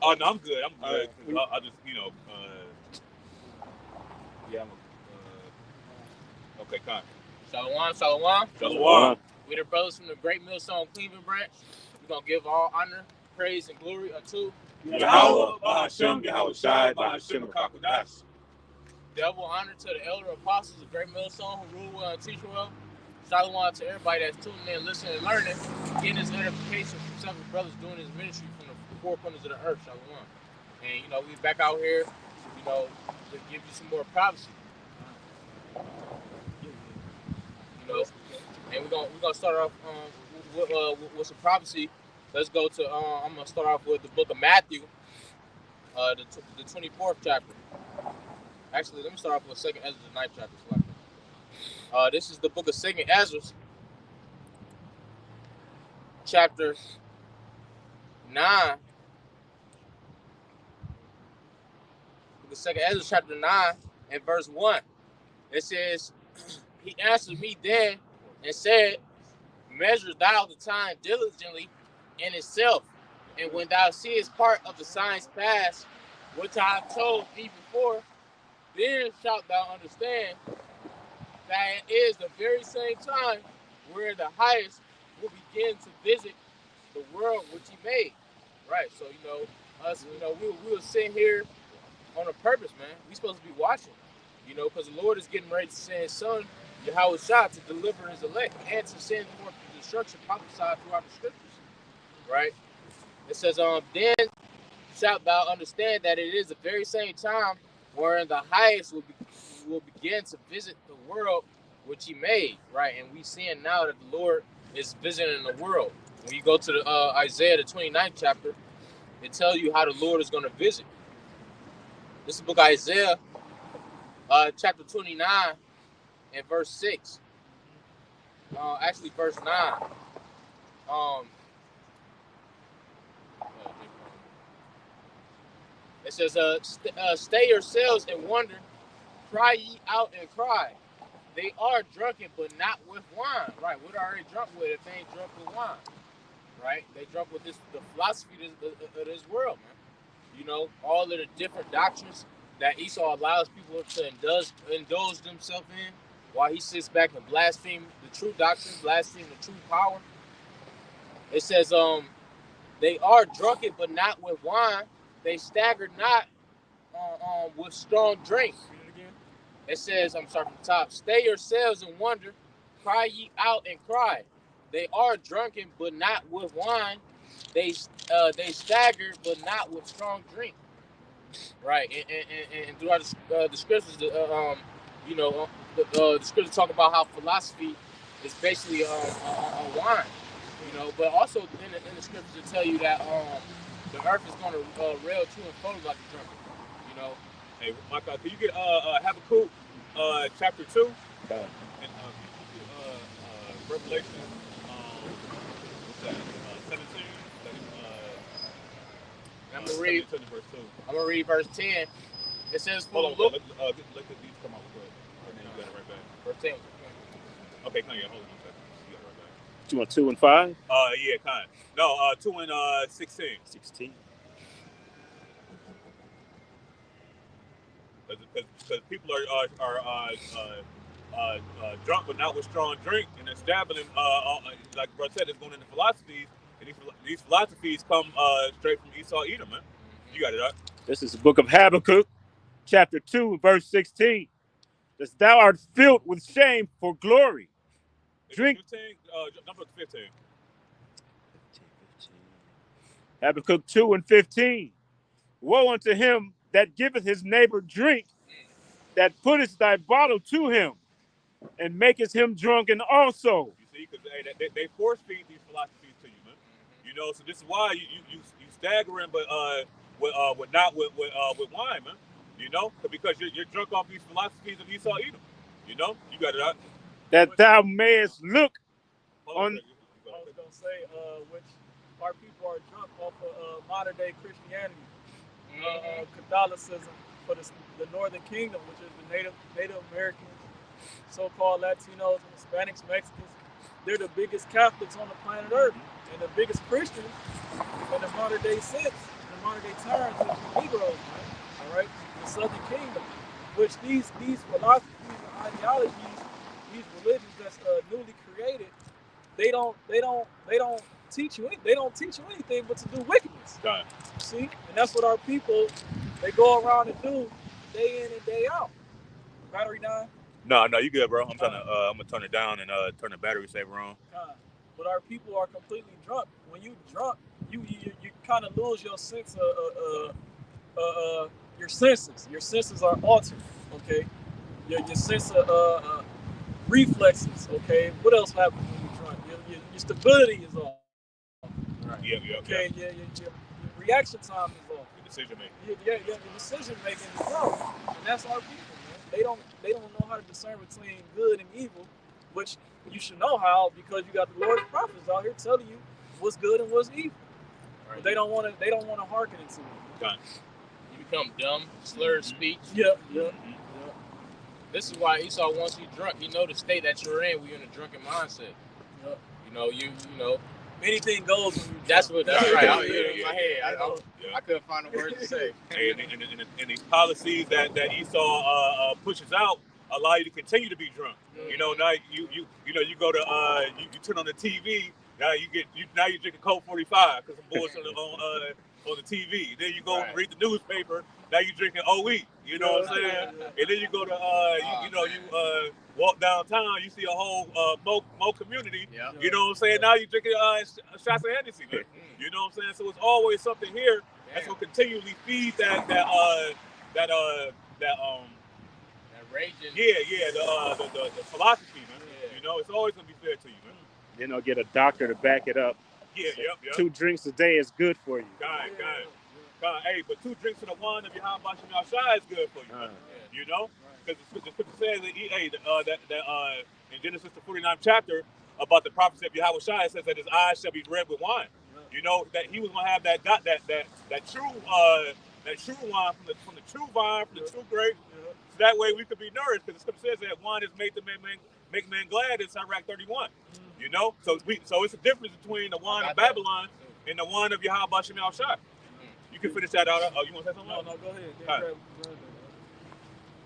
Oh no, I'm good. I'm good. I just, yeah. Okay, con. Shalom. Shalom. We the brothers from the Great Millstone Cleveland branch. We're gonna give all honor, praise, and glory unto Yahweh, Bahashem, Yahweh Shai, Bahashem, Kakudash. Double honor to the elder apostles of Great Millstone who rule well and teach well. Shalom to everybody that's tuning in, listening, and learning, getting this edification from several brothers doing his ministry from the four corners of the earth. Shalom. And we back out here, to give you some more prophecy. And we're gonna start off with some prophecy. Let's go to I'm gonna start off with the book of Matthew, the 24th chapter. Actually, let me start off with 2nd Ezra, the 9th chapter. This is the book of 2nd Ezra, chapter 9. The 2nd Ezra, chapter 9, and verse 1. It says, "He answered me then and said, Measure thou the time diligently in itself, and when thou seest part of the signs pass, which I have told thee before, then shalt thou understand that it is the very same time where the highest will begin to visit the world which he made." Right. So us, we were sitting here on a purpose, man. We supposed to be watching, because the Lord is getting ready to send his son, Yahweh Shah, to deliver his elect and to send forth the destruction prophesied throughout the scriptures. Right? It says, then shalt thou understand that it is the very same time wherein the highest will begin to visit the world which he made. Right? And we seeing now that the Lord is visiting the world. When you go to the Isaiah, the 29th chapter, it tells you how the Lord is going to visit. This is the book of Isaiah, chapter 29 and verse 6. Actually, verse 9. It says, stay yourselves and wonder, cry ye out and cry. They are drunken, but not with wine. Right? What are they drunk with if they ain't drunk with wine? Right? They drunk with the philosophy of this world, man. All of the different doctrines that Esau allows people to indulge themselves in, while he sits back and blaspheme the true doctrine, blaspheme the true power. It says, they are drunken, but not with wine. They stagger not with strong drink. It says, I'm starting from the top. Stay yourselves and wonder, cry ye out and cry. They are drunken, but not with wine. They stagger, but not with strong drink. Right, and throughout the scriptures, the scriptures talk about how philosophy is basically a wine, but also in the scriptures it tell you that the earth is going to rail to and fro like a trumpet, Hey, Michael, can you get Habakkuk chapter 2? And Revelation, what's that? 17. I'm gonna read verse 10. It says, "Hold on, look at these come out with and then you got it right back." Verse 10. Okay, hold on 1 second. You got it right back. You want 2 and 5? Yeah, kind. No, 2 and 16. 16. Because people are drunk but not with strong drink, and they're stabbing them. Like bro said, it's going into philosophies, and these philosophies come straight from Esau Edom, man. You got it, right? This is the book of Habakkuk, chapter 2, verse 16. That thou art filled with shame for glory. Drink. 15, number 15. Habakkuk 2 and 15. Woe unto him that giveth his neighbor drink, that putteth thy bottle to him, and maketh him drunken also. You see, because they force feed these philosophies to you, man. So this is why you staggering, but not with wine, man. Because you're drunk off these philosophies of Esau Edom. You got it out. That thou mayest look on. I was gonna say, which our people are drunk off of modern day Christianity, Catholicism for the Northern Kingdom, which is the Native Americans, so-called Latinos, and Hispanics, Mexicans. They're the biggest Catholics on the planet Earth, and the biggest Christians in the modern day sense, the modern day terms, is the Negroes, man. All right, the Southern Kingdom, which these philosophies and ideologies, these religions that's newly created, they don't teach you. They don't teach you anything but to do wickedness. Done. See, and that's what our people they go around and do day in and day out. Battery dying. No, you good, bro. I'm gonna turn it down and turn the battery saver on. But our people are completely drunk. When you drunk, you kind of lose your sense of your senses. Your senses are altered. Okay, your sense of reflexes. Okay, what else happens when you're drunk? Your stability is off. Right. Yeah. Okay, your reaction time is off. Your decision making. Yeah, your decision making is off, and that's our people, man. They don't know how to discern between good and evil, which you should know how because you got the Lord's prophets out here telling you what's good and what's evil. Right. But they don't want to hearken into it. Done. You become dumb, slurred speech. Yeah. This is why Esau wants you drunk. You know the state that you're in when you're in a drunken mindset. Yeah. You know. Anything goes when you That's right. Yeah. My head. I couldn't find the words to say. And these policies that Esau pushes out allow you to continue to be drunk. Mm-hmm. You know, now you go to you turn on the TV. Now you drinking Coke 45 because some bullshit on the TV. Then you go read the newspaper. Now you drinking OE. You know what I'm saying? And then you go to walk downtown. You see a whole Mo community. Yeah. You know what I'm saying? Now you drinking shots of Hennessy, man. You know what I'm saying? So it's always something here that's gonna continually feed that raging. The philosophy, man. Yeah. You know, it's always gonna be fair to you, man. Then they'll get a doctor to back it up. Yeah, yep. 2 drinks a day is good for you. God. Hey, but 2 drinks in the wine of your Yahweh Bashim Yahshai is good for you. You know, because the scripture says that in Genesis the 49th chapter about the prophecy of Yahweh Shai, it says that his eyes shall be red with wine. You know that he was gonna have that true wine from the true vine, from the true grape. So that way we could be nourished, because the scripture says that wine is made to make man glad in Sirach 31. You know, so it's a difference between the wine of Babylon and the wine of Yahweh Bashim Yahshai. You can finish that out. You want to say something? No, go ahead. Right.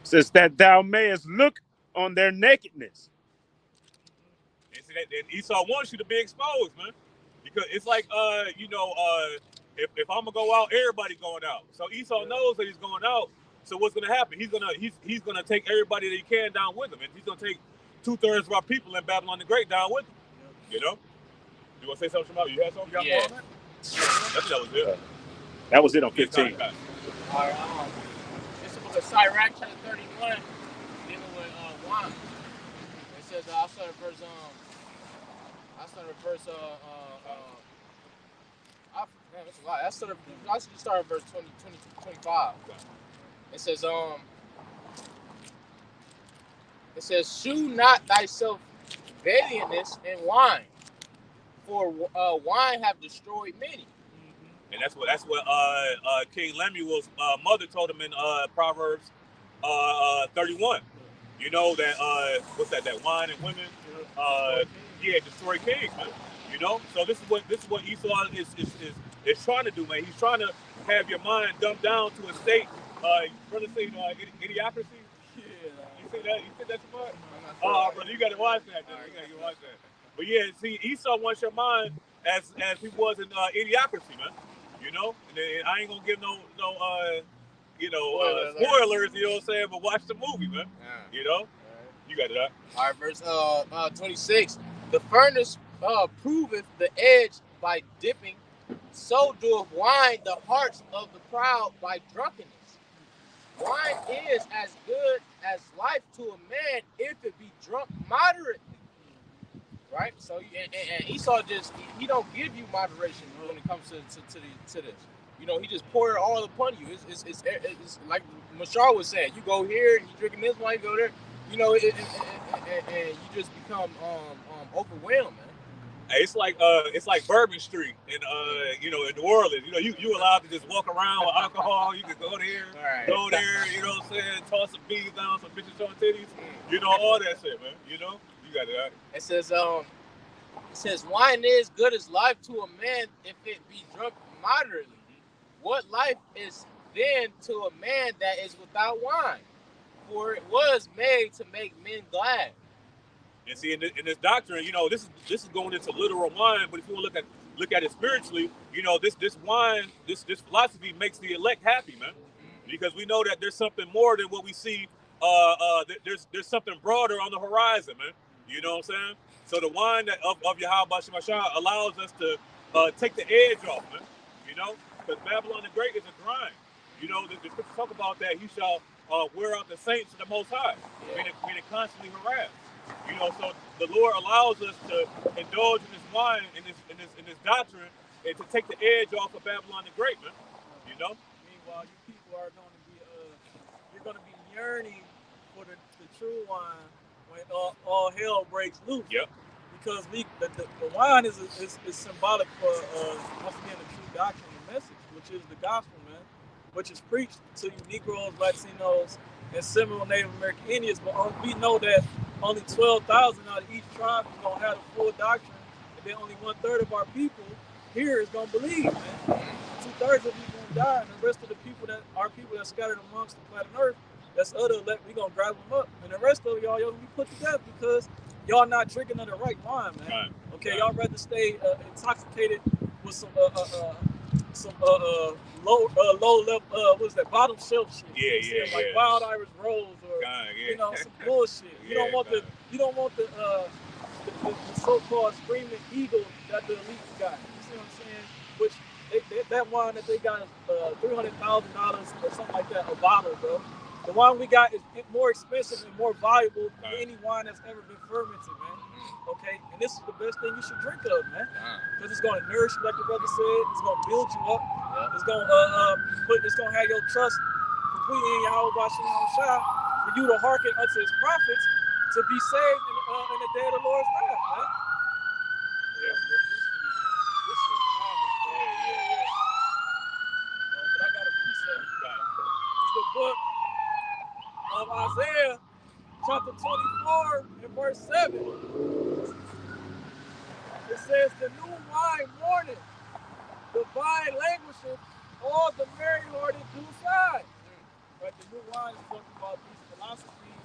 Says that thou mayest look on their nakedness. And see that Esau wants you to be exposed, man, because it's like if I'm gonna go out, everybody going out. So Esau knows that he's going out. So what's gonna happen? He's gonna take everybody that he can down with him, and he's gonna take 2/3 of our people in Babylon the Great down with him. You know? You want to say something about? You had something? Yeah. That was it. That was it on 15. All right. This is the book of Sirach, chapter 31, dealing with wine. It says, I'll start at verse. That's a lot. I'll just start at verse 25. It says, shew not thyself valiantness in wine, for wine have destroyed many. And that's what King Lemuel's mother told him in Proverbs 31. You know that what's that wine and women destroy kings, man. You know, so this is what Esau is trying to do, man. He's trying to have your mind dumbed down to a state. Brother say idiocracy. Yeah. You see that? You see that too much? Oh, brother, you got to watch that. You got to watch that. But yeah, see, Esau wants your mind as he was in idiocracy, man. You know, and I ain't gonna give no spoilers. You know what I'm saying? But watch the movie, man. Yeah. You know, you got it. All right, verse 26. The furnace proveth the edge by dipping, so doeth wine the hearts of the proud by drunkenness. Wine is as good as life to a man if it be drunk moderately. Right? So, and Esau he don't give you moderation when it comes to this. You know, he just pour it all upon you. It's like Mashar was saying. You go here and you drinking this wine, you go there. You know, and you just become overwhelmed, man. It's like Bourbon Street in in New Orleans. You know, you allowed to just walk around with alcohol. You can go there, go there. You know what I'm saying? Toss some beans down, some bitches showing titties. You know, all that shit, man. You know, you got it. Right? It says wine is good as life to a man if it be drunk moderately. what life is then to a man that is without wine? For it was made to make men glad. And see, in this doctrine, this is going into literal wine. But if you want to look at it spiritually, this wine, this philosophy makes the elect happy, man, because we know that there's something more than what we see. There's something broader on the horizon, man. You know what I'm saying? So the wine of Yahweh Shemashah allows us to take the edge off, man. Because Babylon the Great is a grind. The scriptures talk about that. He shall wear out the saints of the Most High, meaning constantly harassed. So the Lord allows us to indulge in this wine, in this doctrine, and to take the edge off of Babylon the Great, man. Meanwhile, you people are going to be, you're going to be yearning for the true wine when all hell breaks loose. Yep. Because the wine is symbolic for once again the true doctrine and message, which is the gospel, man, which is preached to you Negroes, Latinos, and Seminole Native American Indians. But we know that only 12,000 out of each tribe is going to have the full doctrine, and then only 1/3 of our people here is going to believe, man. 2/3 of you going to die, and the rest of the people that are scattered amongst the planet Earth, that's other elect, we going to grab them up. And the rest of y'all going to be put to death because y'all not drinking of the right wine, man. Right. Okay, y'all rather stay intoxicated with some low level, what is that, bottom shelf shit? Yeah. Like Wild Irish Rose or some bullshit. You don't want the so-called screaming eagle that the elites got. You see what I'm saying? Which that wine that they got is $300,000 or something like that a bottle, bro. The wine we got is more expensive and more valuable than any wine that's ever been fermented, man. Okay, and this is the best thing you should drink of, man, because it's going to nourish you, like the brother said. It's going to build you up. It's going to have your trust completely in Yahweh Shemashah for you to hearken unto His prophets to be saved in the day of the Lord's wrath, man. But I got a precept. It's the book of Isaiah, chapter 24 and verse 7. It says, the new wine mourneth, the vine languisheth, all the merry-hearted do sigh. Right? The new wine is talking about these philosophies,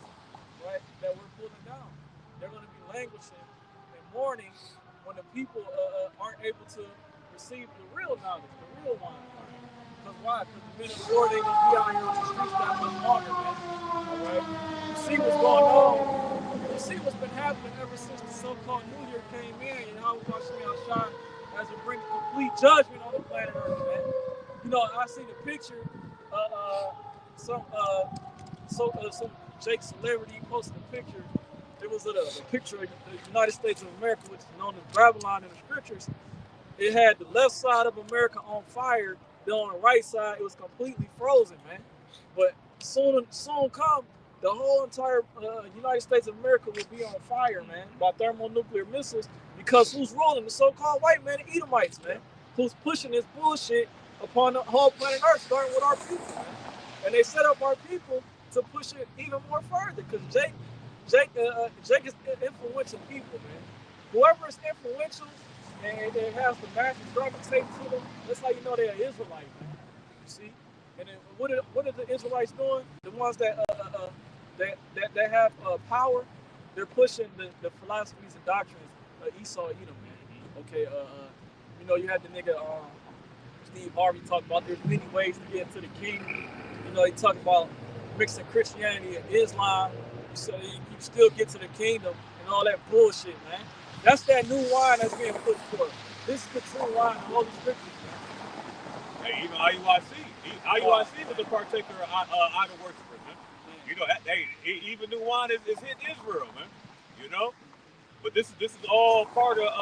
right, that we're pulling down. They're going to be languishing and mourning when the people aren't able to receive the real knowledge, the real wine. Because why? Because the men of the Lord ain't going to be out here on the streets that much longer, man. All right? You see what's going on. You see what's been happening ever since the so-called New Year came in, and how Shemashah has to bring complete judgment on the planet Earth, man. I seen a picture, some Jake celebrity posted a picture. It was a picture of the United States of America, which is known as Babylon in the scriptures. It had the left side of America on fire. Then on the right side, it was completely frozen, man. But soon come, the whole entire United States of America will be on fire, man, by thermonuclear missiles, because who's ruling? The so-called white man, the Edomites, man, who's pushing this bullshit upon the whole planet Earth, starting with our people, man. And they set up our people to push it even more further, because Jake is influential people, man. Whoever is influential and has the masses gravitate to them, that's how you know they're Israelite, man. You see? And then what are the Israelites doing? The ones that have power, they're pushing the philosophies and doctrines of Esau Edom, man. Okay, you had the nigga Steve Harvey talk about there's many ways to get to the kingdom. He talked about mixing Christianity and Islam, so you still get to the kingdom and all that bullshit, man. That's that new wine that's being put forth. This is the true wine of all the scriptures, man. Hey, even IUIC was a partaker of idol worshipers, man. Even new wine is hitting Israel, man. But this is all part of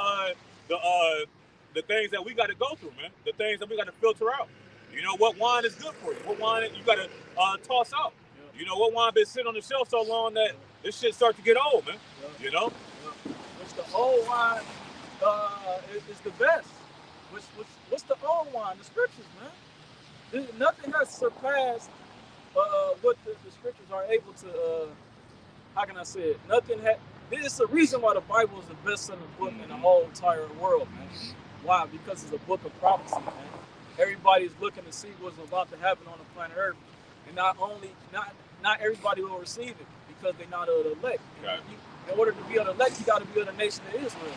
the things that we got to go through, man. The things that we got to filter out. What wine is good for you? What wine you got to toss out? What wine been sitting on the shelf so long that this shit start to get old, man. Which the old wine is the best. What's the old wine? The scriptures, man. Nothing has surpassed what the scriptures are able to. How can I say it? It's the reason why the Bible is the best-selling book in the whole entire world, man. Why? Because it's a book of prophecy, man. everybody's looking to see what's about to happen on the planet Earth, and not everybody will receive it because they're not of the elect. Right. In order to be of the elect, you got to be of the nation of Israel.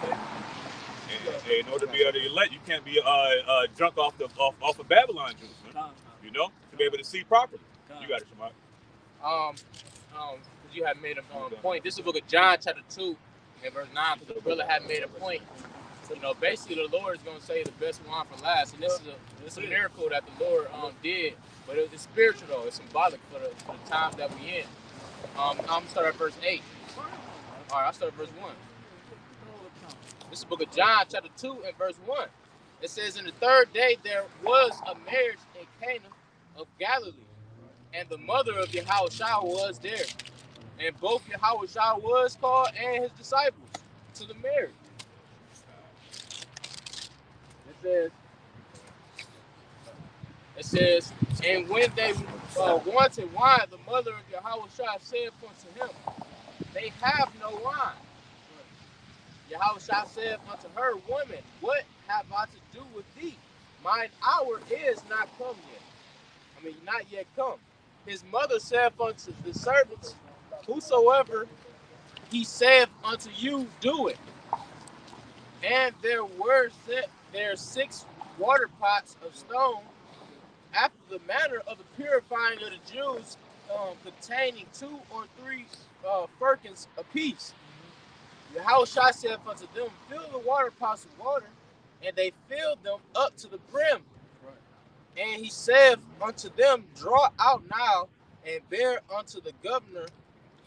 Okay. And in order to be able to elect, you can't be drunk off of Babylon juice, man. You know, to be able to see properly. You got it, Shamar. Because you had made a point. This is the book of John, chapter 2, and verse 9. Because the brother had made a point. You know, basically the Lord is going to say the best wine for last, and this is a miracle that the Lord did. But it's spiritual though. It's symbolic for the time that we in. I'm gonna start at verse 8. All right, I'll start at verse 1. This is the book of John, chapter 2, and verse 1. It says, "In the third day there was a marriage in Cana of Galilee, and the mother of Yahushua was there. And both Yahushua was called and his disciples to the marriage." It says, "And when they wanted wine, the mother of Yahushua said unto him, They have no wine. Yahushua said unto her, Woman, what have I to do with thee? Mine hour is not come yet." Not yet come. His mother said unto the servants, "Whosoever he saith unto you, do it." And there were there 6 water pots of stone, after the manner of the purifying of the Jews, containing 2 or 3 firkins apiece. Yahushua said unto them, "Fill the water pots with water," and they filled them up to the brim. And he said unto them, "Draw out now, and bear unto the governor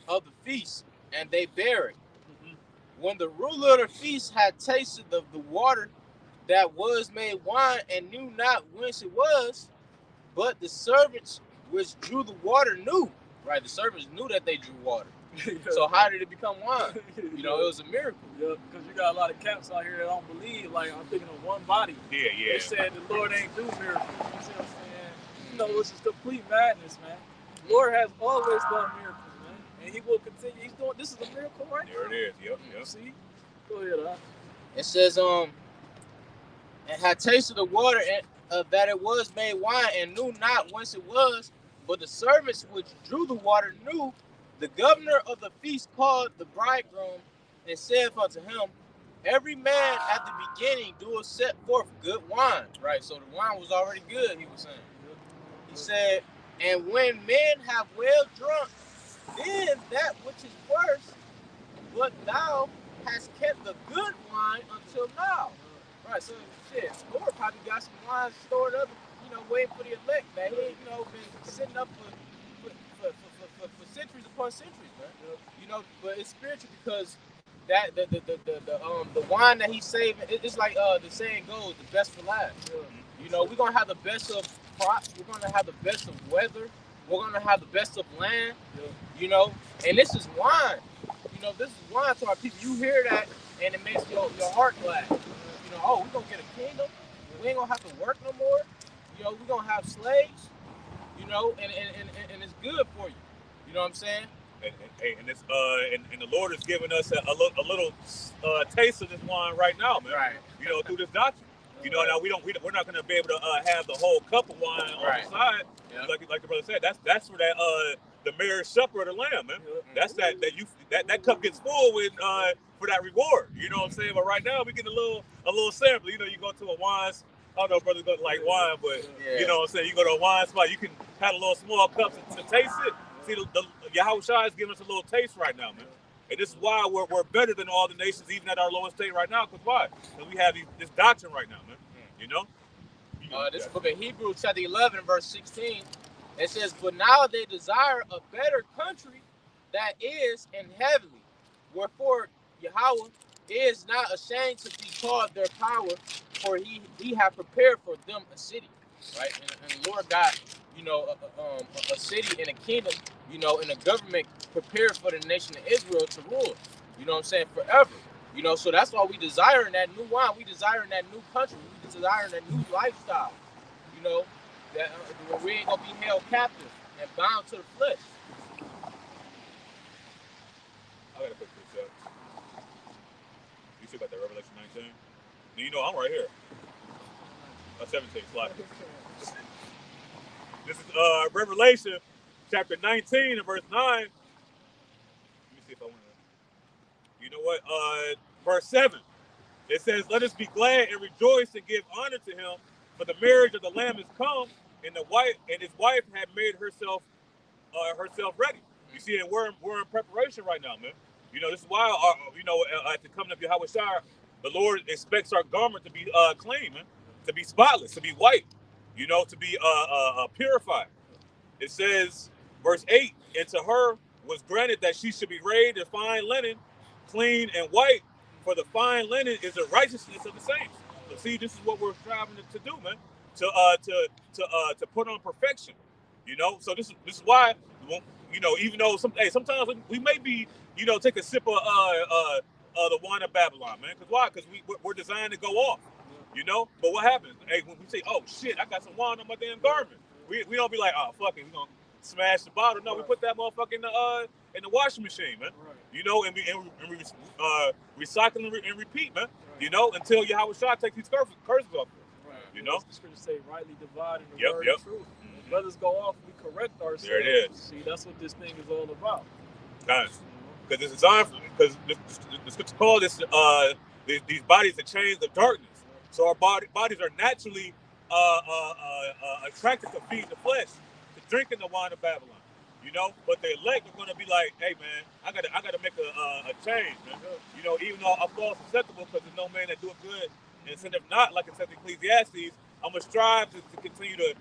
of the feast." And they bare it. When the ruler of the feast had tasted of the water that was made wine, and knew not whence it was, but the servants which drew the water knew. Right, the servants knew that they drew water. So how did it become wine? You know, it was a miracle. Yeah, because you got a lot of camps out here that don't believe. Like, I'm thinking of one body. Yeah. They said the Lord ain't do miracles. You see what I'm saying? You know, which is complete madness, man. The Lord has always done miracles, man. And he will continue. He's doing, this is a miracle right there now. There it is, yep. See? Go ahead, It says, and had tasted the water, and that it was made wine, and knew not whence it was, but the servants which drew the water knew. The governor of the feast called the bridegroom, and said unto him, Every man at the beginning doeth set forth good wine. Right, so the wine was already good, he was saying. He said, And when men have well drunk, then that which is worse, but thou hast kept the good wine until now. Right, so shit, Lord probably got some wine stored up, waiting for the elect, man. He ain't, been sitting up for centuries upon centuries, man. But it's spiritual because that the wine that he's saving, it's like the saying goes, the best for last. We're gonna have the best of crops, we're gonna have the best of weather, we're gonna have the best of land, and this is wine. This is wine to our people. You hear that, and it makes your heart glad. Oh, we're gonna get a kingdom. We ain't gonna have to work no more. We're gonna have slaves. And it's good for you. You know what I'm saying? And it's and the Lord is giving us a little taste of this wine right now, man. Right. Through this doctrine. Now we're not going to be able to have the whole cup of wine on the side. Yeah. Like the brother said, that's for that the marriage supper of the Lamb, man. That's that cup gets full with for that reward. You know what I'm saying? But right now we get a little sample. You go to a wine. I don't know if brothers don't like wine, but you know what I'm saying. You go to a wine spot, you can have a little small cups to taste it. See, the Yahushua is giving us a little taste right now, man. And this is why we're better than all the nations, even at our lowest state right now. Because why? Because we have this doctrine right now, man. This book of Hebrews, chapter 11, verse 16, it says, But now they desire a better country that is in heavenly. Wherefore Yahweh is not ashamed to be called their power, for he have prepared for them a city. Right? And the Lord got, a city and a kingdom, and a government prepared for the nation of Israel to rule. You know what I'm saying? Forever. So that's why we desire in that new wine. We desire in that new country. We desire in that new lifestyle. That we ain't gonna be held captive and bound to the flesh. I gotta pick this up. You see about that Revelation 19? I'm right here. 17, slide. This is Revelation chapter 19 and verse 9. Let me see if I want to. You know what? Verse 7. It says, "Let us be glad and rejoice and give honor to him, for the marriage of the Lamb is come, and his wife had made herself ready." You see, and we're in preparation right now, man. You know, this is why at the coming of Yahweh Shai, the Lord expects our garment to be clean, man, to be spotless, to be white, you know, to be purified. It says, verse 8, "And to her was granted that she should be arrayed in fine linen, clean and white, for the fine linen is the righteousness of the saints." So see, this is what we're striving to do, man. To put on perfection. You know, so this is why, you know, even though sometimes we may be, you know, take a sip of the wine of Babylon, man. Because why? Because we're designed to go off. You know, but what happens? Hey, when we say, "Oh shit, I got some wine on my damn garment," we don't be like, "Oh fuck it, we gonna smash the bottle." No, we put that motherfucker in the washing machine, man. You know, and we recycle and repeat, man. You know, until Yahweh Shai takes these curses off. You know, the scripture say, "Rightly dividing the word of truth." When brothers go off, we correct ourselves. There it is. See, that's what this thing is all about. Nice. Because it's designed because the scripture call this these bodies are chains of darkness. So our bodies are naturally attracted to feeding the flesh, to drinking the wine of Babylon. You know, but the elect are going to be like, "Hey man, I gotta make a change, man." You know, even though I fall susceptible, because there's no man that do it good, and since if not, like it says in Ecclesiastes, I'm gonna strive to continue to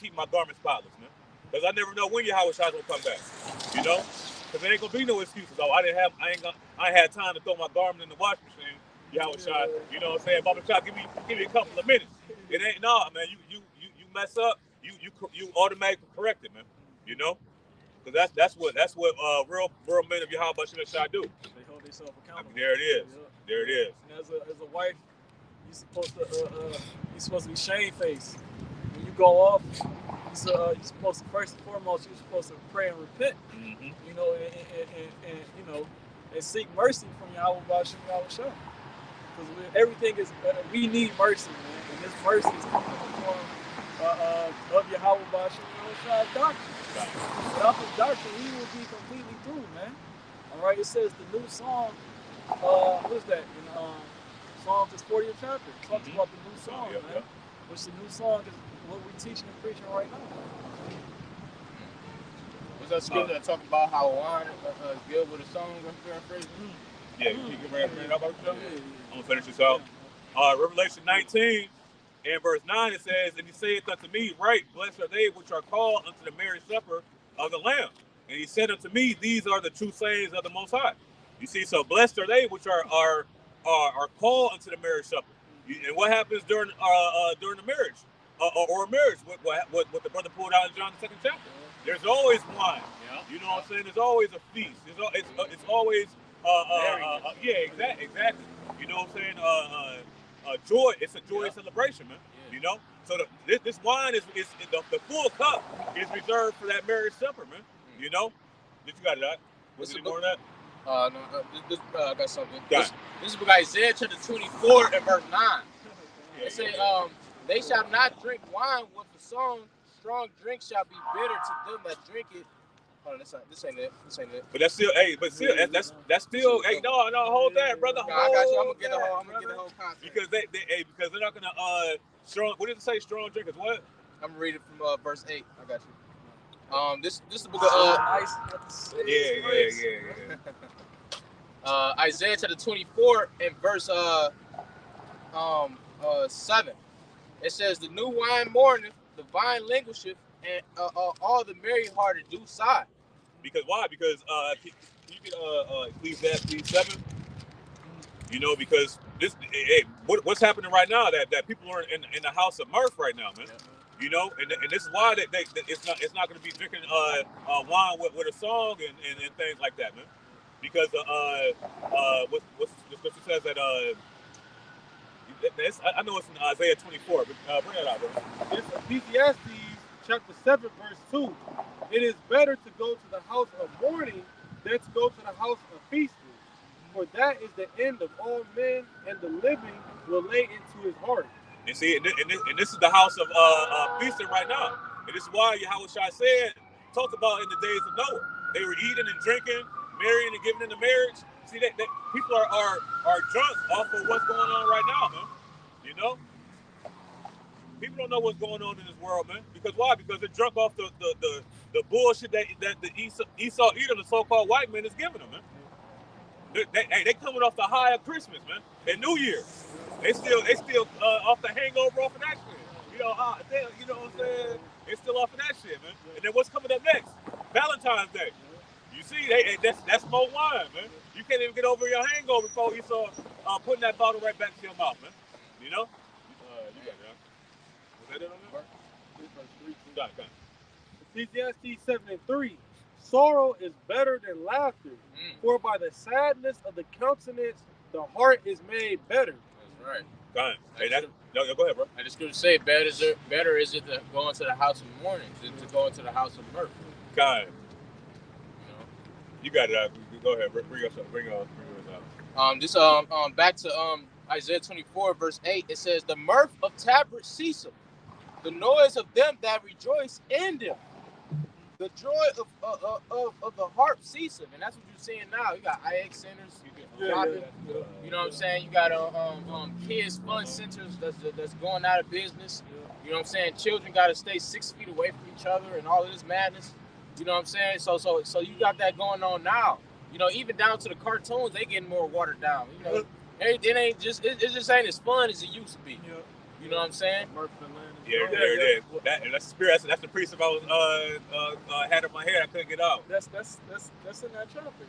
keep my garments spotless, man. Because I never know when Yahweh Shai will come back. You know, because there ain't gonna be no excuses. Oh, I ain't had time to throw my garment in the washing machine. Yahweh Shai, you know what I'm saying? Baba Shai, give me a couple of minutes. It ain't man. You mess up, you automatically correct it, man. You know, because that's what real men of Yahweh Shai do. They hold themselves accountable. I mean, there it is. Yeah. There it is. And as a wife, you're supposed to be shamefaced. When you go off, you're supposed to, first and foremost, you're supposed to pray and repent. Mm-hmm. You know, and you know, and seek mercy from Yahweh Shai. Because everything is, we need mercy, man. And this mercy is coming in the form of Yahweh Shai's doctrine. Without the doctrine, we will be completely through, man. All right, it says the new song, what is that? In Psalms, this 40th chapter. It talks about the new song, man. Yep. Which the new song is what we're teaching and preaching right now. Was that scripture that talked about how wine is good with a song? Yeah, you can read it up. I'm gonna finish this out. Revelation 19 and verse 9, it says, "And he saith unto me, Right, blessed are they which are called unto the marriage supper of the Lamb. And he said unto me, These are the true sayings of the Most High." You see, so blessed are they which are called unto the marriage supper. And what happens during the marriage or a marriage? What the brother pulled out in John the 2nd chapter. There's always wine. Yeah. You know what I'm saying? There's always a feast. It's always exactly. You know what I'm saying? Joy. It's a joyous celebration, man. Yeah. You know. So this wine is the full cup is reserved for that marriage supper, man. You know. Did you got that? Was it more than that? No. I got something. This is book Isaiah chapter 24 and verse 9. It says, "They shall not drink wine with the song. Strong drink shall be bitter to them that drink it." Hold on, this ain't it. But that's still, that's still, no, hold that, brother. No, I got you. I'm gonna get the whole concept. Because because they're not gonna strong. What did it say? Strong drinkers. What? I'm gonna read it from verse 8. I got you. This is the book of Isaiah chapter 24 and verse 7. It says, "The new wine mourneth, the vine languisheth, and all the merry-hearted do sigh." Because why? Because can you get Ecclesiastes 7? You know, because what's happening right now that people are in the house of mirth right now, man. Yeah. You know, and this is why it's not going to be drinking wine with a song and things like that, man. Because what's the scripture says that I know it's in Isaiah 24, but bring that out, bro. It's Ecclesiastes chapter 7, verse 2. "It is better to go to the house of mourning than to go to the house of feasting. For that is the end of all men, and the living will lay into his heart." You see, and this is the house of feasting right now. And this is why Yahweh Shai said, talked about in the days of Noah. They were eating and drinking, marrying and giving into marriage. See, that people are drunk off of what's going on right now, man. You know? People don't know what's going on in this world, man. Because why? Because they're drunk off the bullshit that the Esau Edom, the so-called white man, is giving them, man. They coming off the high of Christmas, man, and New Year. They still off the hangover off of that shit. You know what I'm saying? They still off of that shit, man. And then what's coming up next? Valentine's Day. You see, that's more wine, man. You can't even get over your hangover before you saw putting that bottle right back to your mouth, man. You know? You got that. Was that it on there? Got it. Ecclesiastes 7:3. Sorrow is better than laughter, for by the sadness of the countenance the heart is made better. That's right. Got it. Hey, no, go ahead, bro. I just going to say, better is it to go into the house of mourning than to go into the house of mirth. Got it. You know? You got it. Go ahead. Bring us out. Back to Isaiah 24 verse 8. It says, "The mirth of tabrets ceaseth, the noise of them that rejoice in them. The joy of the harp ceaseth," and that's what you're seeing now. You got IX centers, you know what I'm saying. You got kids fun centers that's going out of business. You know what I'm saying. Children got to stay 6 feet away from each other and all of this madness. You know what I'm saying. So you got that going on now. You know, even down to the cartoons, they getting more watered down. You know, it ain't just it just ain't as fun as it used to be. You know what I'm saying. Yeah, there it is. That's the spirit. That's the precept I was had in my head. I couldn't get out. That's in that chapter.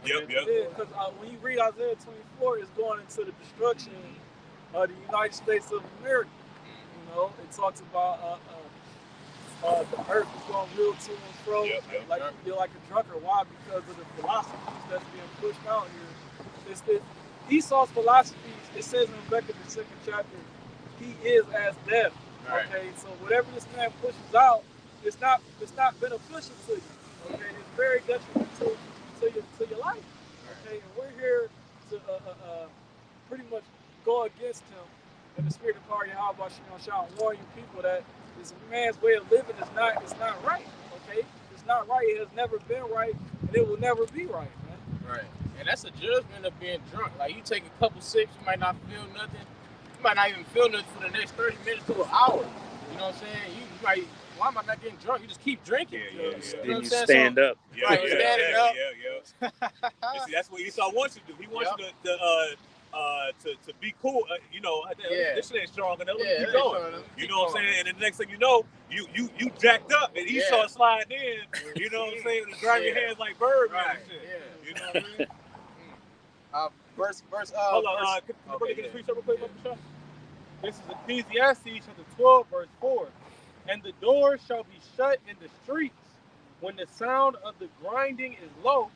Yep. Because when you read Isaiah 24, it's going into the destruction of the United States of America. You know, it talks about the earth is going real to and fro, like you feel like a drunkard. Why? Because of the philosophies that's being pushed out here. It's the Esau's philosophies. It says in Rebecca, the 2nd chapter, he is as death. Right. Okay, so whatever this man pushes out, it's not beneficial to you. Okay, it's very detrimental to your life. Okay, and we're here to pretty much go against him in the spirit of power. Yahweh Shall warn you people that this man's way of living is not right. Okay, it's not right. It has never been right, and it will never be right, man. Right, and that's a judgment of being drunk. Like you take a couple sips, you might not feel nothing. You might not even feel nothing for the next 30 minutes to an hour. You know what I'm saying? You might, why am I not getting drunk? You just keep drinking. Yeah. You know Then what you I'm stand saying? up. Right, standing up. You see, that's what Esau wants you to do. He wants you to be cool. You know, this shit ain't strong enough. Keep going. You know what I'm saying? And then the next thing you know, you jacked up and Esau sliding in. You know what I'm saying? To drive your hands like Birdman and shit. Yeah. You know what I mean? Hold on. Can you get a precept real quick, Michelle? This is Ecclesiastes chapter 12, verse 4. And the doors shall be shut in the streets when the sound of the grinding is low,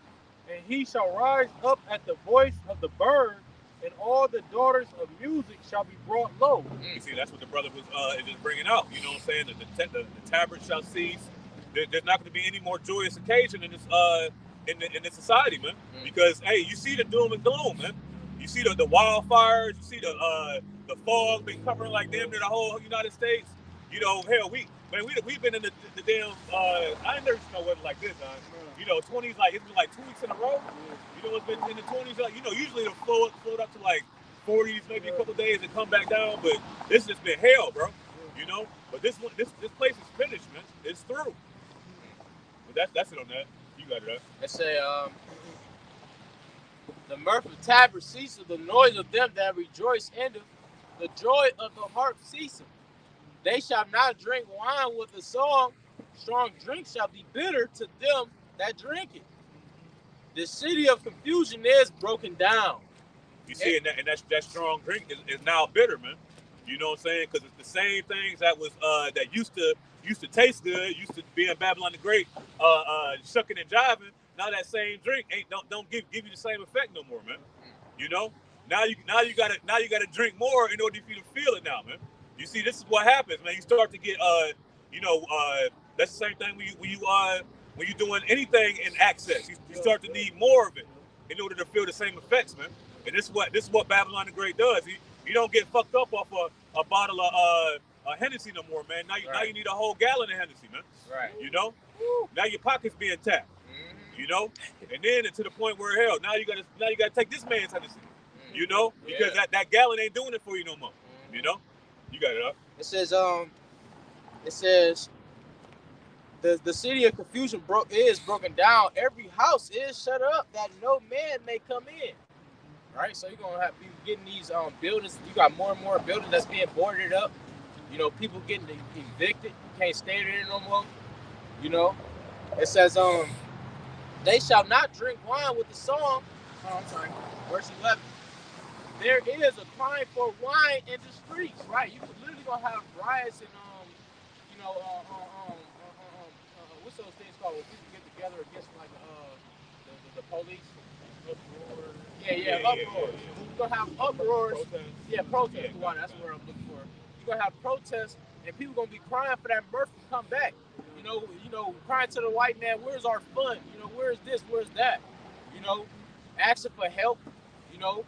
and he shall rise up at the voice of the bird, and all the daughters of music shall be brought low. You see, that's what the brother was just bringing out. You know what I'm saying? The tabret shall cease. There's not going to be any more joyous occasion in this in this society, man. Because hey, you see the doom and gloom, man. You see the wildfires. You see the fog been covering like damn near the whole United States. You know, hell, we've been in the damn. I ain't never seen no weather like this, man. You know, 20s it's been like 2 weeks in a row. You know, it's been in the 20s. Like, you know, usually it'll float up to like 40s, maybe a couple days, and come back down. But this has been hell, bro. You know, but this place is finished, man. It's through. But that's it on that. You got it up. Let's say, the mirth of tabrets ceaseth, the noise of them that rejoice endeth, the joy of the harp ceaseth. They shall not drink wine with a song, strong drink shall be bitter to them that drink it. The city of confusion is broken down. You see, and that strong drink is now bitter, man. You know what I'm saying? Because it's the same things that was that used to taste good, used to be in Babylon the Great, shucking and jiving. Now that same drink don't give you the same effect no more, man. You know? Now you gotta drink more in order for you to feel it now, man. You see, this is what happens, man. You start to get that's the same thing when you're doing anything in access. You start to need more of it in order to feel the same effects, man. And this is what Babylon the Great does. You don't get fucked up off a bottle of Hennessy no more, man. Now you need a whole gallon of Hennessy, man. Right. You know? Now your pocket's being tapped. Mm-hmm. You know? And then to the point where hell, now you gotta take this man's Hennessy. You know? Because that gallon ain't doing it for you no more. You know? You got it up. It says the city of confusion is broken down. Every house is shut up that no man may come in. Right? So you're gonna be getting these buildings. You got more and more buildings that's being boarded up. You know, people getting evicted. You can't stay there no more. You know? It says they shall not drink wine with the song. Oh, I'm sorry. Verse 11. There is a crying for wine in the streets, right? You literally gonna have riots and what's those things called when people get together against like the police? Uproar. Uproars. You're gonna have uproars. Protests. Wow, that's what I'm looking for. You're gonna have protests, and people gonna be crying for that Murphy to come back. You know, crying to the white man, where's our fun? You know, where's this? Where's that? You know, asking for help. You know.